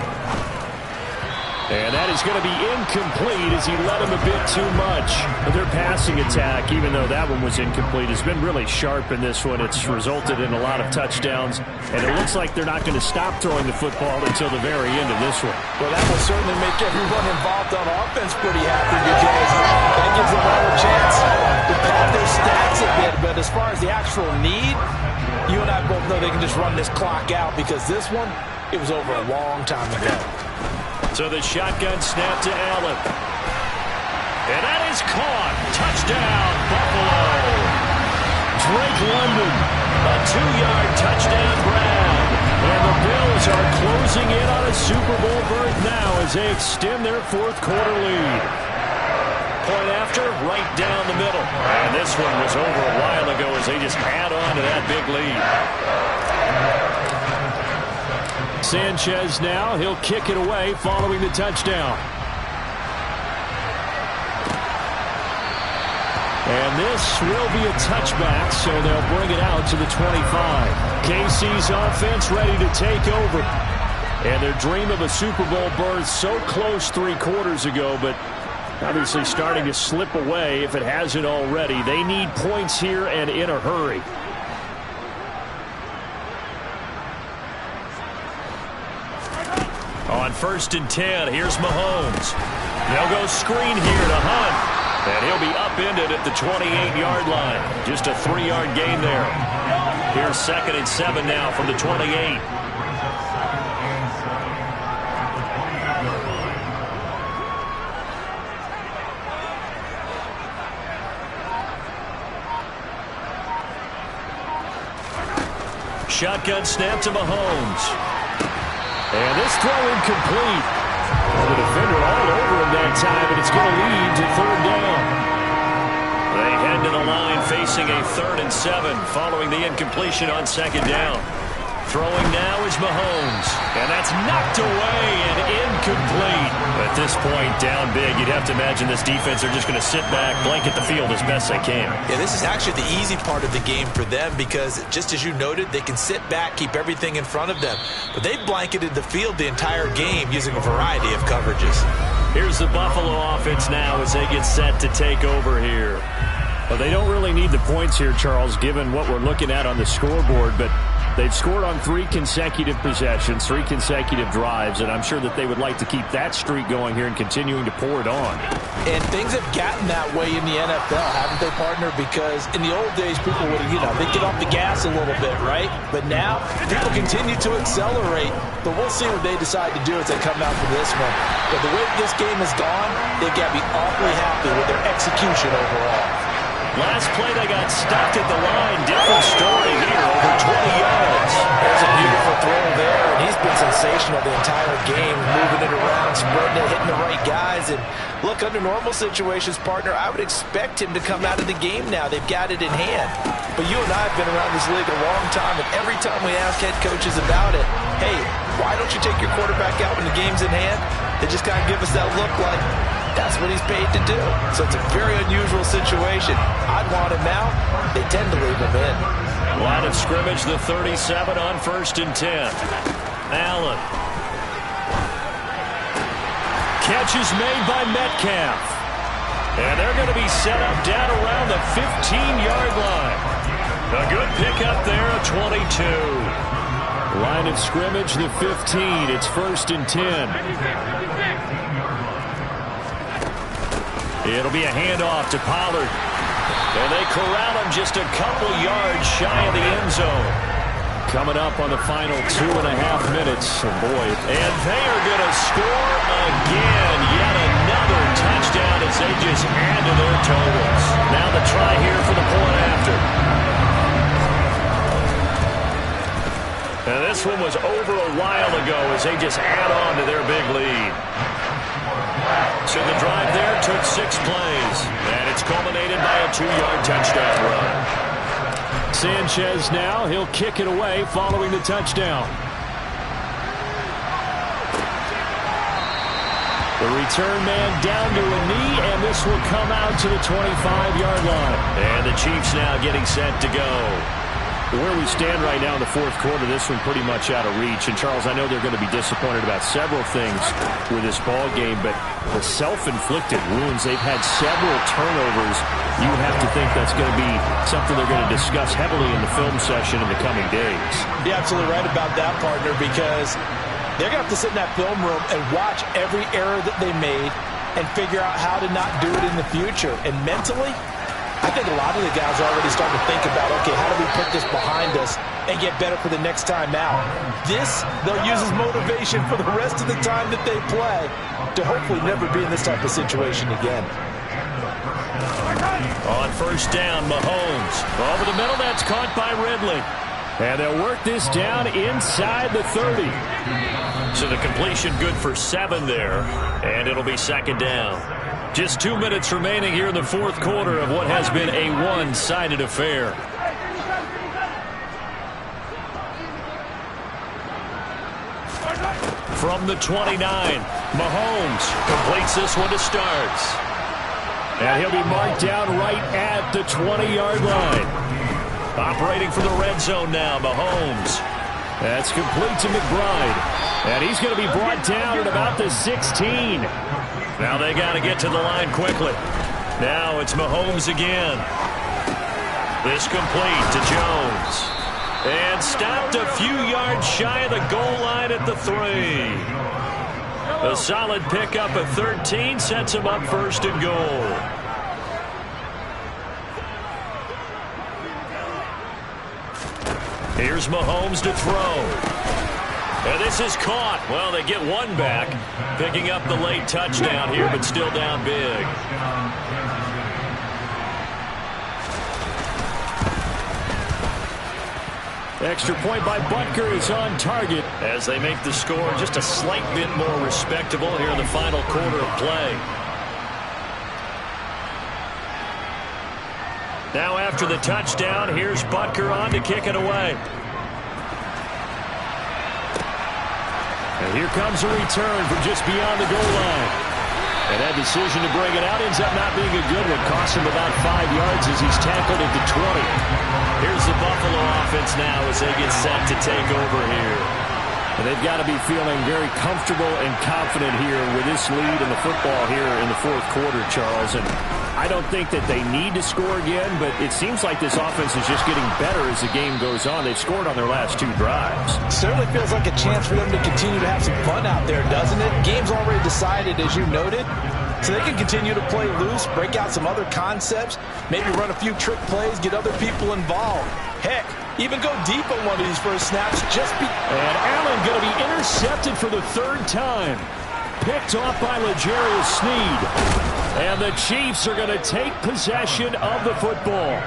And that is going to be incomplete as he led him a bit too much. But their passing attack, even though that one was incomplete, has been really sharp in this one. It's resulted in a lot of touchdowns. And it looks like they're not going to stop throwing the football until the very end of this one. Well, that will certainly make everyone involved on offense pretty happy because that gives them all a chance to pad their stats a bit. But as far as the actual need, you and I both know they can just run this clock out because this one, it was over a long time ago. So the shotgun snap to Allen. And that is caught. Touchdown, Buffalo. Drake London, a 2-yard touchdown grab. And the Bills are closing in on a Super Bowl berth now as they extend their fourth quarter lead. Point after, right down the middle. And this one was over a while ago as they just add on to that big lead. Sanchez now, he'll kick it away following the touchdown. And this will be a touchback, so they'll bring it out to the 25. KC's offense ready to take over. And their dream of a Super Bowl berth so close 3 quarters ago, but obviously starting to slip away if it hasn't already. They need points here and in a hurry. On 1st and 10, here's Mahomes. They'll go screen here to Hunt. And he'll be upended at the 28-yard line. Just a 3-yard gain there. Here's 2nd and 7 now from the 28. Shotgun snap to Mahomes. And this throw incomplete. Well, the defender all over him that time, and it's going to lead to 3rd down. They head to the line facing a 3rd and 7 following the incompletion on 2nd down. Throwing now is Mahomes. And that's knocked away and incomplete. At this point, down big, you'd have to imagine this defense are just going to sit back, blanket the field as best they can. Yeah, this is actually the easy part of the game for them because, just as you noted, they can sit back, keep everything in front of them. But they've blanketed the field the entire game using a variety of coverages. Here's the Buffalo offense now as they get set to take over here. Well, they don't really need the points here, Charles, given what we're looking at on the scoreboard, but they've scored on 3 consecutive possessions, 3 consecutive drives, and I'm sure that they would like to keep that streak going here and continuing to pour it on. And things have gotten that way in the NFL, haven't they, partner? Because in the old days, people would, they'd get off the gas a little bit, right? But now, people continue to accelerate, but we'll see what they decide to do as they come out for this one. But the way this game has gone, they've got to be awfully happy with their execution overall. Last play, they got stopped at the line. Different story here, over 20 yards. There's a beautiful throw there, and he's been sensational the entire game, moving it around, spreading it, hitting the right guys. And look, under normal situations, partner, I would expect him to come out of the game now. They've got it in hand. But you and I have been around this league a long time, and every time we ask head coaches about it, hey, why don't you take your quarterback out when the game's in hand? They just kind of give us that look like, that's what he's paid to do. So it's a very unusual situation. I'd want him out. They tend to leave him in. Line of scrimmage, the 37 on 1st and 10. Allen. Catch is made by Metcalf. And they're going to be set up down around the 15-yard line. A good pickup there, a 22. Line of scrimmage, the 15. It's 1st and 10. It'll be a handoff to Pollard. And they corral him just a couple yards shy of the end zone. Coming up on the final 2.5 minutes. Oh, boy. And they are going to score again. Yet another touchdown as they just add to their totals. Now the try here for the point after. And this one was over a while ago as they just add on to their big lead. So the drive there took 6 plays, and it's culminated by a 2-yard touchdown run. Sanchez now, he'll kick it away following the touchdown. The return man down to a knee, and this will come out to the 25-yard line. And the Chiefs now getting set to go. Where we stand right now in the 4th quarter, this one pretty much out of reach. And, Charles, I know they're going to be disappointed about several things with this ball game, but the self-inflicted wounds, they've had several turnovers. You have to think that's going to be something they're going to discuss heavily in the film session in the coming days. You're absolutely right about that, partner, because they're going to have to sit in that film room and watch every error that they made and figure out how to not do it in the future. And mentally, I think a lot of the guys are already starting to think about, okay, how do we put this behind us and get better for the next time out? This, they'll use as motivation for the rest of the time that they play to hopefully never be in this type of situation again. On 1st down, Mahomes. Over the middle, that's caught by Ridley. And they'll work this down inside the 30. So the completion good for 7 there, and it'll be 2nd down. Just 2 minutes remaining here in the 4th quarter of what has been a one-sided affair. From the 29, Mahomes completes this one to start. And he'll be marked down right at the 20-yard line. Operating for the red zone now, Mahomes. That's complete to McBride. And he's going to be brought down at about the 16. Now they got to get to the line quickly. Now it's Mahomes again. This complete to Jones. And stopped a few yards shy of the goal line at the 3. A solid pickup of 13 sets him up 1st and goal. Here's Mahomes to throw. And this is caught. Well, they get one back, picking up the late touchdown here, but still down big. Extra point by Butker is on target as they make the score just a slight bit more respectable here in the final quarter of play. Now after the touchdown, here's Butker on to kick it away. And here comes a return from just beyond the goal line. And that decision to bring it out ends up not being a good one. Cost him about 5 yards as he's tackled at the 20. Here's the Buffalo offense now as they get set to take over here. And they've got to be feeling very comfortable and confident here with this lead in the football here in the fourth quarter, Charles. And I don't think that they need to score again, but it seems like this offense is just getting better as the game goes on. They've scored on their last 2 drives. Certainly feels like a chance for them to continue to have some fun out there, doesn't it? Game's already decided, as you noted. So they can continue to play loose, break out some other concepts, maybe run a few trick plays, get other people involved. Heck, even go deep on one of these first snaps. And Allen going to be intercepted for the 3rd time. Picked off by L'Jarius Sneed. And the Chiefs are going to take possession of the football.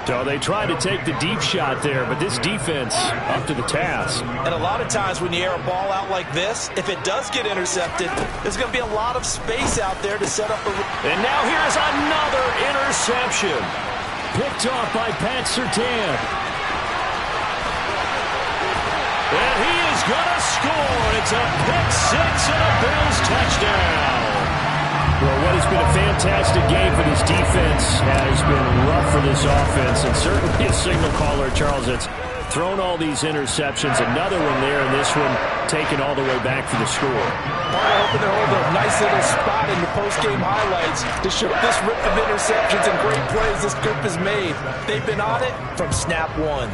So they tried to take the deep shot there, but this defense up to the task. And a lot of times when you air a ball out like this, if it does get intercepted, there's going to be a lot of space out there to set up a... And now here's another interception. Picked off by Pat Surtain. And he is going to score. It's a pick-6 and a Bills touchdown. Well, what has been a fantastic game for this defense has been rough for this offense, and certainly a signal caller, Charles, that's thrown all these interceptions. Another one there, and this one taken all the way back for the score. Hoping to hold a nice little spot in the post-game highlights to show this rip of interceptions and great plays this group has made. They've been on it from snap one.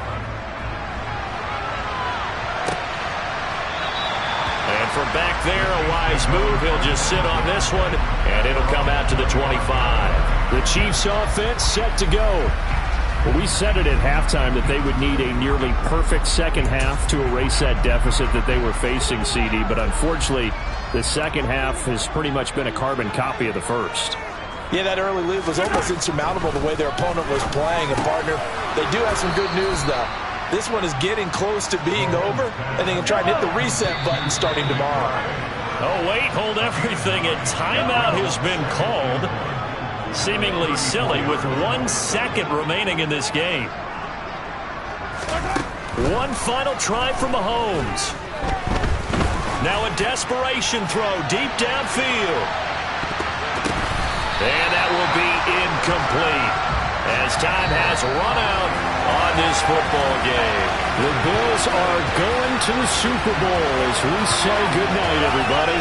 And from back there, a wise move. He'll just sit on this one, and it'll come out to the 25. The Chiefs offense set to go. Well, we said it at halftime that they would need a nearly perfect second half to erase that deficit that they were facing, CD. But unfortunately, the second half has pretty much been a carbon copy of the first. Yeah, that early lead was almost insurmountable the way their opponent was playing. And, partner, they do have some good news, though. This one is getting close to being over, and they can try and hit the reset button starting tomorrow. Oh, wait, hold everything. A timeout has been called. Seemingly silly with 1 second remaining in this game. One final try for Mahomes. Now a desperation throw deep downfield. And that will be incomplete as time has run out on this football game. The Bills are going to the Super Bowl as we say goodnight, everybody.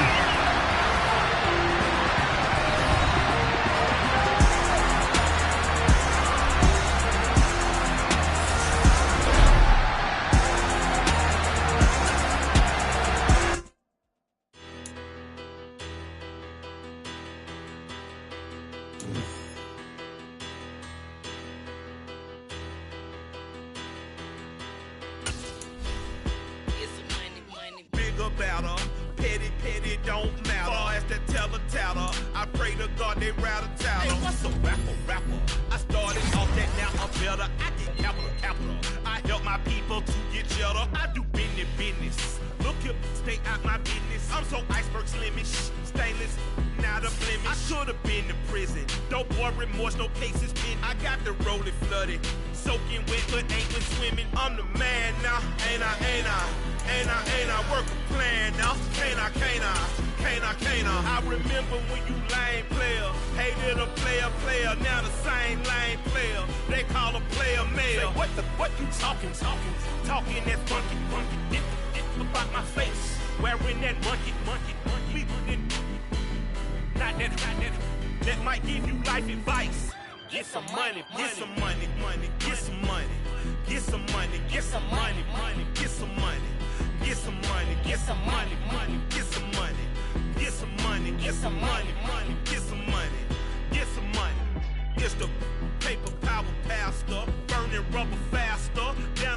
That might give you life advice. Get some money, get some money, get some money, get some money, get some money, get some money, get some money, get some money, get some money, get some money, get some money, get some money, get some money. It's the paper power pastor, burning rubber faster. Down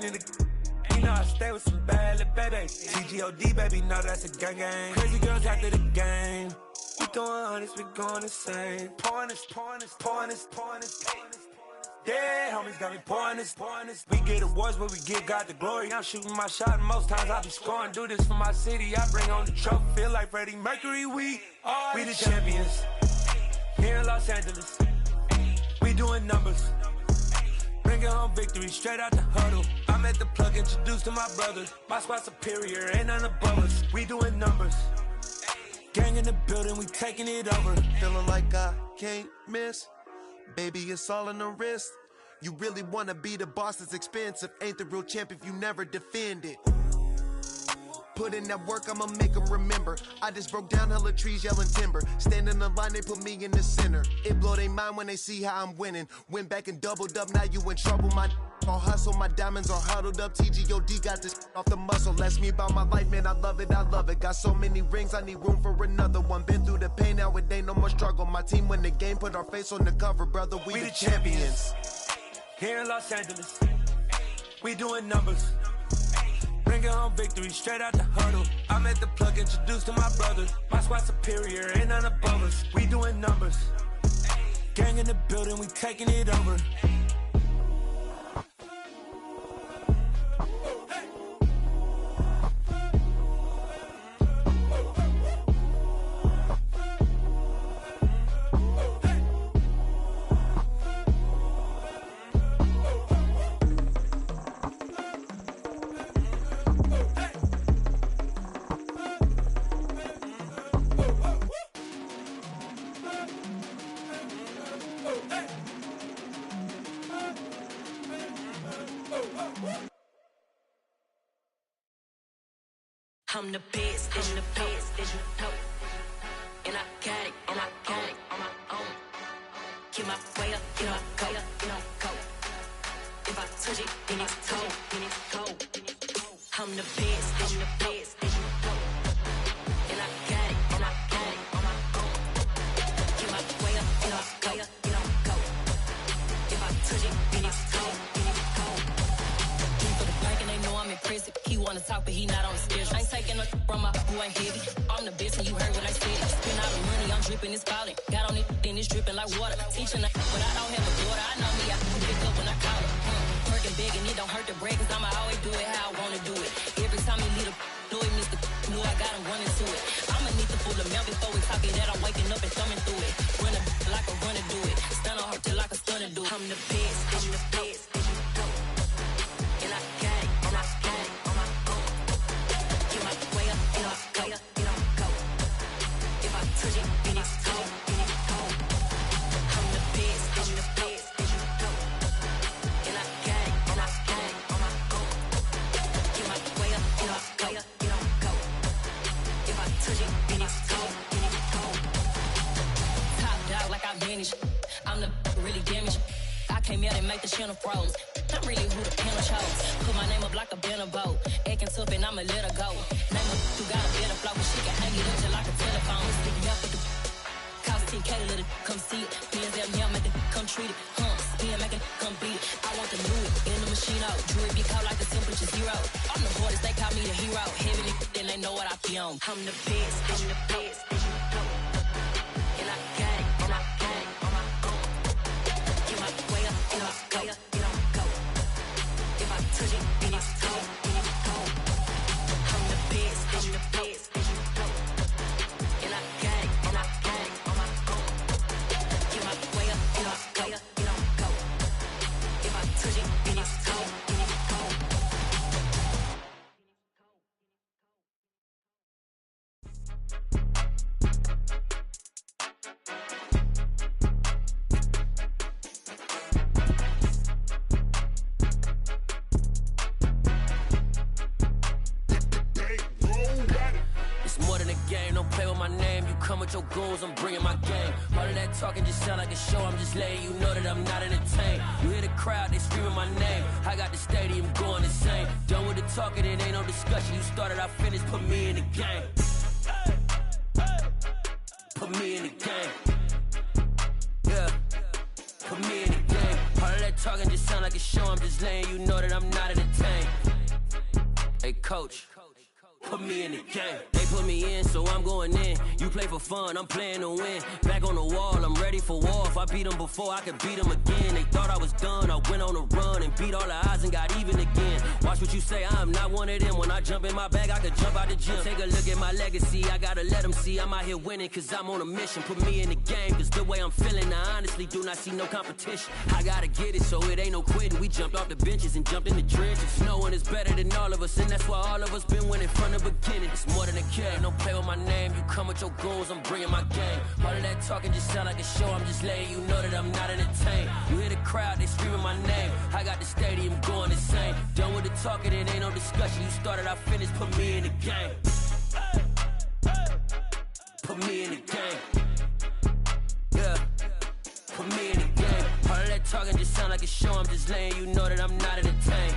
You know I stay with some bad little baby. TGOD, baby, know that's a gang gang. Crazy girls after the game. We throwing hundreds, we going insane. Pouring this. Yeah, homies got me pouring this. We get awards, but we give God the glory. I'm shooting my shot, and most times I be scoring. Do this for my city, I bring on the trophy. Feel like Freddie Mercury, we the champions. Here in Los Angeles, we doing numbers. Bringing home victory straight out the huddle. I'm at the plug, introduced to my brothers. My squad superior, ain't none above us. We doing numbers. Gang in the building, we taking it over. Feeling like I can't miss. Baby, it's all in the wrist. You really wanna be the boss, it's expensive. Ain't the real champ if you never defend it. Put in that work, I'ma make them remember. I just broke down hella trees, yelling timber. Stand in the line, they put me in the center. It blow their mind when they see how I'm winning. Went back and doubled up, now you in trouble. My all hustle, my diamonds are huddled up. TGOD got this off the muscle. Ask me about my life, man, I love it. Got so many rings, I need room for another one. Been through the pain, now it ain't no more struggle. My team win the game, put our face on the cover, brother. We the champions. Here in Los Angeles, we doing numbers. Bringing home victory straight out the huddle. I'm at the plug, introduced to my brothers. My squad superior, ain't none above us. We doing numbers. Gang in the building, we taking it over. I'm the best, and the best, as you know. And I got it on my own. Get my way up, get my go, go. If I touch it, then it's cold. I'm the best, as you know. And I got it on my own. Get my way up, get my go. If I touch it, then it's cold. For the bank and they know I'm impressive. He wanna talk, but he not on the schedule. I ain't taking no from my who ain't heavy. I'm the best and you heard what I said. Spend all the money, I'm dripping, it's falling. Got on it, then it's dripping like water. Teaching her, but I don't have a daughter. I know me, I can pick up when I call her. Working big and it don't hurt the break, cause I'ma always do it how I wanna do it. Every time he lead a know it means the knew I got him running to it. I'ma need the full amount before we talk it that I'm waking up and thumbing through it. Run a like a runner do it. Stun on her till like a stunner do it. I'm the best, I'm the best, as you know. And I got it, and I got it on my own. Get my way up, get my go. If I touch it, then it's cold. I'm the best, I'm the best, as you know. And I got it, and I got it on my own. Get my way up, get my go. If I touch it, then it's cold. Top dog like I manage. I'm the really damaged. I came out and make the channel froze. I'm really who the panel chose. Put my name up like a banner boat. Acting tough and I'ma let her go. Name her who got a better flow, but she can hang it up just like a telephone. Stick me up with the cost 10K to let it come see it. Bands at me, I make it come treat it. Spin, make it come beat it. I want the new it in the machine out. Jewelry be cold like the temperature 0. I'm the hardest, they call me the hero. Heavy then they know what I be on. I'm the best, I'm the best, as you know. And I got it, and I got it on my own. Get my way up, get my go. If I touch it, then it's cold. I'm the best, as you know. And I got it, and I got it on my own. Get my way up, get my go. If I touch it, then it's cold. Come with your goons, I'm bringing my game. All of that talking just sound like a show. I'm just letting you know that I'm not entertained. You hear the crowd, they screaming my name. I got the stadium going insane. Done with the talking, it ain't no discussion. You started, I finished, put me in the game. Put me in the game. Yeah. Put me in the game. All of that talking just sound like a show. I'm just letting you know that I'm not entertained. Hey, coach, put me in the game. They put me in, so I'm going in. You play for fun, I'm playing to win. Back on the wall, I'm ready for war. If I beat them before, I could beat them again. They thought I was done, I went on a run and beat all the odds and got even again. Watch what you say, I'm not one of them. When I jump in my bag, I could jump out the gym. Take a look at my legacy, I gotta let them see I'm out here winning, cause I'm on a mission. Put me in the game, cause the way I'm feeling, I honestly do not see no competition. I gotta get it, so it ain't no quitting. We jumped off the benches and jumped in the trenches. No one is better than all of us, and that's why all of us been winning from the beginning. It's more than a game, don't play with my name. You come with your goons, I'm bringing my game. All of that talking just sound like a show. I'm just letting you know that I'm not entertained. You hear the crowd, they screaming my name. I got the stadium going insane. Done with the talking, it ain't no discussion. You started, I finished, put me in the game. Put me in the game. Yeah, put me in the game. All of that talking just sound like a show. I'm just letting you know that I'm not entertained.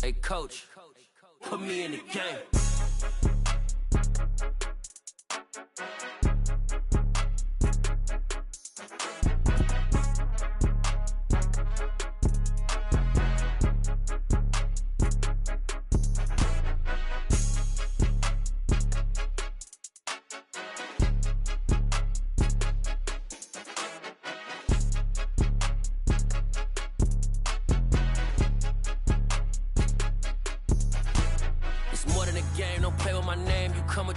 Hey, coach, put me in the game.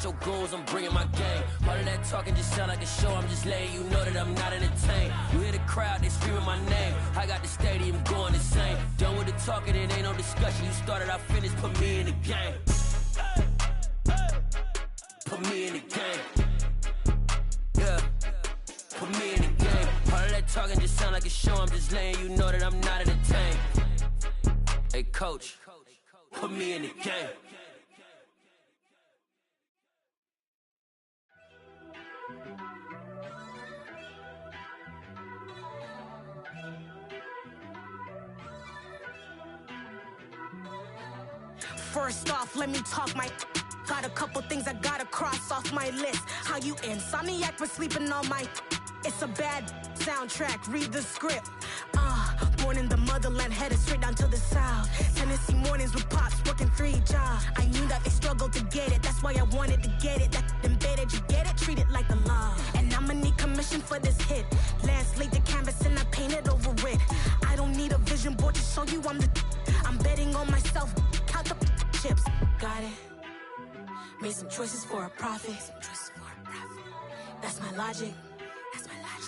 Your goals, I'm bringing my game. All of that talking just sound like a show. I'm just letting you know that I'm not entertained. You hear the crowd, they screaming my name. I got the stadium going insane. Done with the talking, it ain't no discussion. You started, I finished, put me in the game. Put me in the game. Yeah, put me in the game. All of that talking just sound like a show. I'm just letting you know that I'm not entertained. Hey, coach, put me in the game. First off, let me talk my. Got a couple things I gotta cross off my list. How you insomniac for sleeping on my. It's a bad soundtrack, read the script. Born in the motherland, headed straight down to the south. Tennessee mornings with pops, working 3 jobs. I knew that they struggled to get it, that's why I wanted to get it. That embedded, you get it, treat it like a law. And I'ma need commission for this hit. Last laid the canvas and I painted over it. I don't need a vision board to show you I'm the. I'm betting on myself, count the chips. Got it. Made some choices for a profit. That's my logic.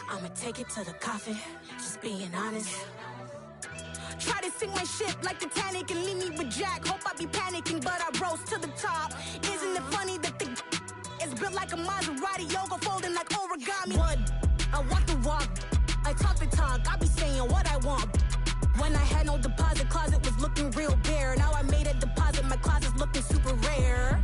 I'ma take it to the coffin. Just being honest. Try to sink my ship like Titanic and leave me with Jack. Hope I be panicking, but I rose to the top. Isn't it funny that the is built like a Maserati, yoga folding like origami? What? I walk the walk, I talk the talk. I be saying what I want. When I had no deposit, closet was looking real bare. Now I made a deposit, my closet's looking super rare.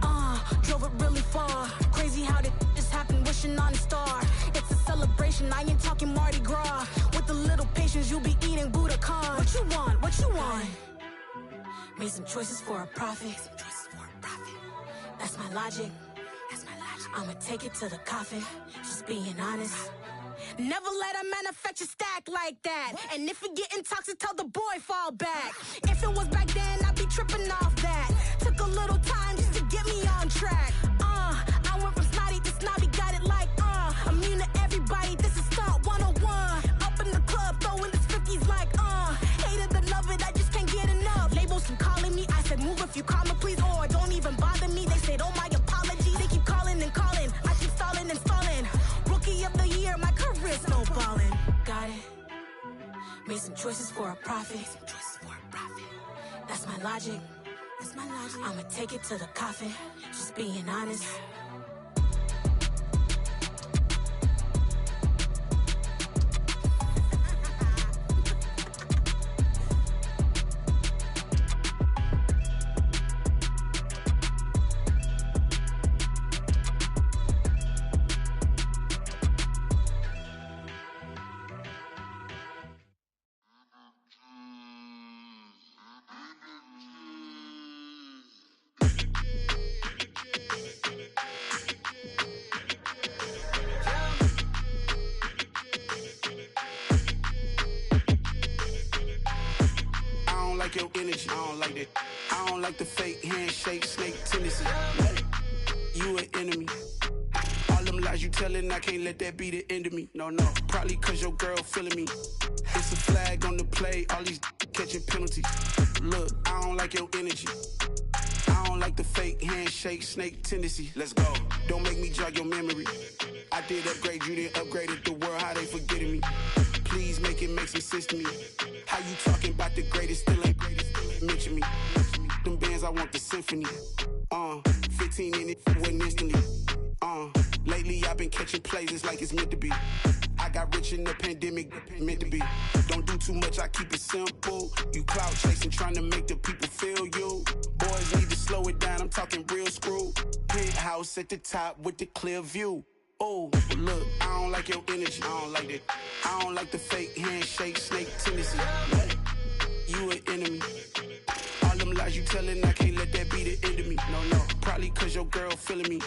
Drove it really far. Crazy how did just happen, wishing on a star. It's a celebration, I ain't talking Mardi Gras. With a little patience, you'll be eating Budokan. What you want? What you want? Made some choices for a profit. That's my logic. I'ma take it to the coffin. Just being honest. Never let a manufacture stack like that. And if it getting toxic, tell the boy fall back. If it was back then, I'd be tripping off that. Took a little time just to get me on track. I went from snotty to snobby, got it like immune to everybody, this is Stunt 101. Up in the club, throwing this 50s like hate it or love it, I just can't get enough. Labels from calling me, I said move if you call me please, or don't even bother me. They said oh my apologies, they keep calling and calling. I keep stalling and stalling. Rookie of the year, my career snowballing. Got it. Made some choices for a profit. That's my logic. I'ma take it to the coffin. Just being honest. it. I don't like the fake handshake, snake tendency. You an enemy. All them lies you telling, I can't let that be the end of me. No, probably cause your girl feeling me. It's a flag on the play, all these catching penalties. Look, I don't like your energy. I don't like the fake handshake, snake tendency. Let's go. Don't make me jog your memory. I did upgrade, you didn't upgrade it. The world, how they forgetting me. Please make it make some sense to me. How you talking about the greatest, still ain't greatest, mention me. Them bands, I want the symphony. 15 in it, went instantly. Lately I've been catching plays, it's like it's meant to be. I got rich in the pandemic, meant to be. Don't do too much, I keep it simple. You clout chasing, trying to make the people feel you. Boys need to slow it down, I'm talking real screw. Penthouse at the top with the clear view. Oh, look, I don't like your energy, I don't like it. I don't like the fake handshake, snake tendency. You an enemy. All them lies you telling, I can't let that be the end of me. No, probably cause your girl feeling me.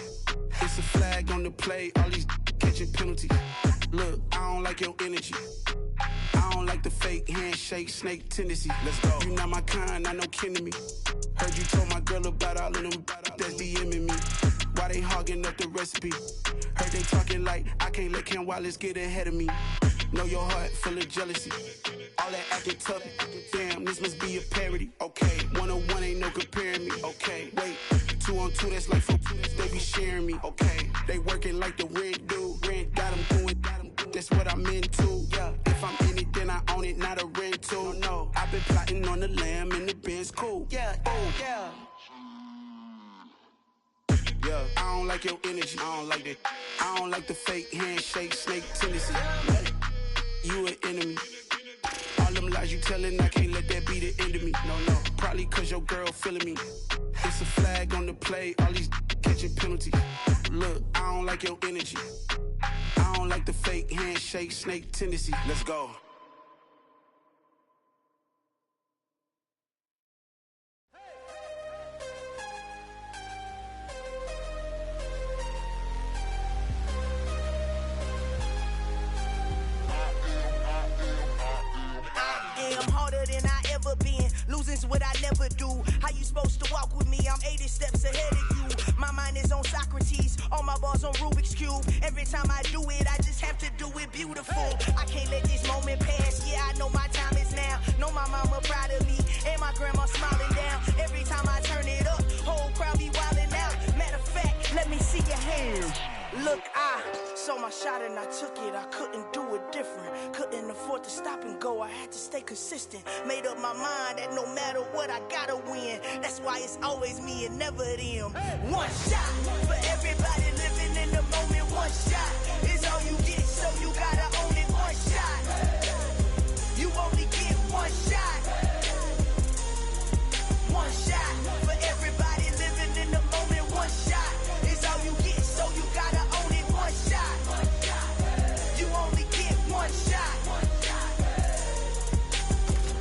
It's a flag on the play, all these catching penalties. Look, I don't like your energy. I don't like the fake handshake, snake tendency. Let's go. You not my kind, I know kin to me. Heard you told my girl about all of them that's DMing me. Why they hogging up the recipe? Heard they talking like I can't let Ken Wallace get ahead of me. Know your heart full of jealousy. All that acting tough, damn, this must be a parody. Okay, 1-on-1 ain't no comparing me. Okay, wait, 2-on-2, that's like 4-2, they be sharing me. Okay, they working like the rent do. Rent got them doing, that's what I'm into. Yeah, if I'm in it, then I own it, not a rental. No, I've been plotting on the lamb and the Benz cool. Yeah, yeah. Yeah, I don't like your energy, I don't like that. I don't like the fake handshake, snake tendency. You an enemy. All them lies you telling, I can't let that be the end of me. No, probably cause your girl feeling me. It's a flag on the play, all these catching penalties. Look, I don't like your energy. I don't like the fake handshake, snake tendency. Let's go. Losing's what I never do. How you supposed to walk with me? I'm 80 steps ahead of you. My mind is on Socrates, all my balls on Rubik's Cube. Every time I do it, I just have to do it beautiful. I can't let this moment pass. Yeah, I know my time is now. Know my mama proud of me, and my grandma smiling down. Every time I turn it up, whole crowd be wilding out. Matter of fact, let me see your hands. Look, I saw my shot and I took it. I couldn't do it different. Couldn't afford to stop and go. I had to stay consistent. Made up my mind that no matter what, I gotta win. That's why it's always me and never them. One shot for everybody living in the moment. One shot is all you get, so you gotta own it. One shot. You only get one shot. One shot for everybody living in the moment. One shot is all you get, so you gotta own it. One shot. You only get one shot.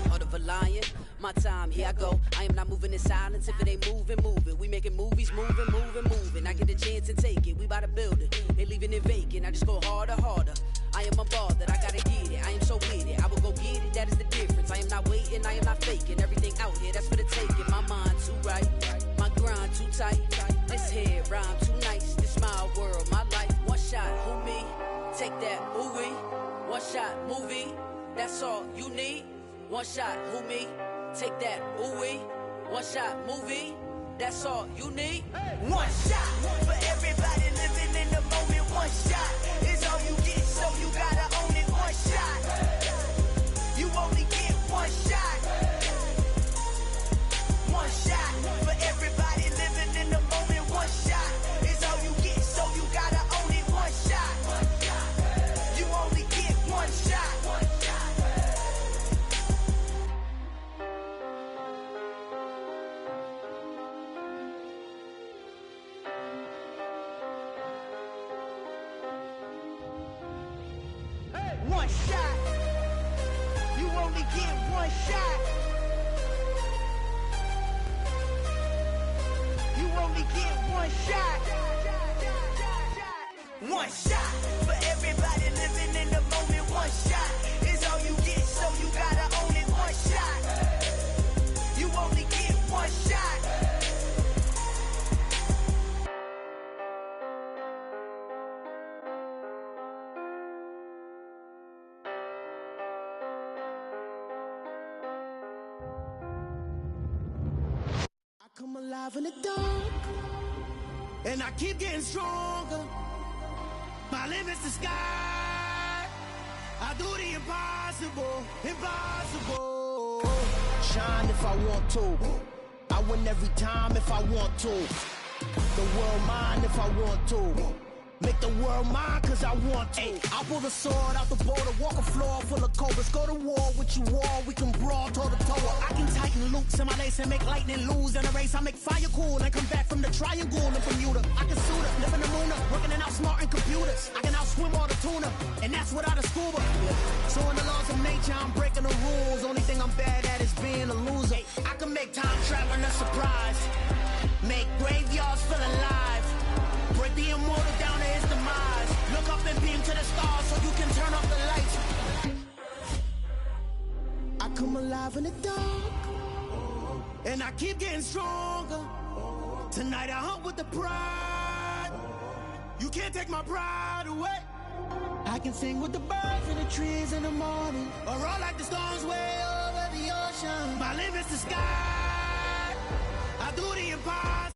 Heart of a lion, my time, here I go. I am not moving in silence. If it ain't moving, moving. We making movies, moving, moving, moving. I get a chance and take it. We bout to build it. They leaving it vacant. I just go harder, harder. I am unbothered. I gotta get it. I am so with it. I will go get it. That is the difference. I am not waiting. I am not faking. Everything out here, that's for the taking. My mind too right. My grind too tight. This head rhyme too nice. This my world, my life. One shot, who me? Take that, who we? One shot, movie. That's all you need. One shot, who me? Take that, ooh wee. One shot, movie. That's all you need. One shot for everybody living in the moment. One shot is all you get, so you gotta own it. One shot. You only get one shot. One shot for everybody living in the moment. One shot is all you get, so you gotta own it. One shot. You only get one shot. One shot. You only get one shot. You only get one shot. One shot for everybody living in the moment. One shot is all you get, so you gotta own it. One shot. You only get come alive in the dark, and I keep getting stronger. My limit's the sky. I do the impossible, impossible. Shine if I want to. I win every time if I want to. The world mine if I want to. Make the world mine cause I want to. Ay, I'll pull the sword out the border, walk a floor full of cobras. Go to war with you all, we can brawl toe to toe. I can tighten loops in my lace and make lightning lose in a race. I make fire cool and come back from the triangle in Bermuda. I can suit up, live in the moon, working and outsmarting computers. I can outswim all the tuna, and that's without a scuba. So in the laws of nature, I'm breaking the rules. Only thing I'm bad at is being a loser. I can make time traveling a surprise, make graveyards feel alive. Break the immortal down to his demise. Look up and beam to the stars so you can turn off the lights. I come alive in the dark, and I keep getting stronger. Tonight I hunt with the pride. You can't take my pride away. I can sing with the birds and the trees in the morning, or roll like the storms way over the ocean. My limit's the sky. I do the impossible.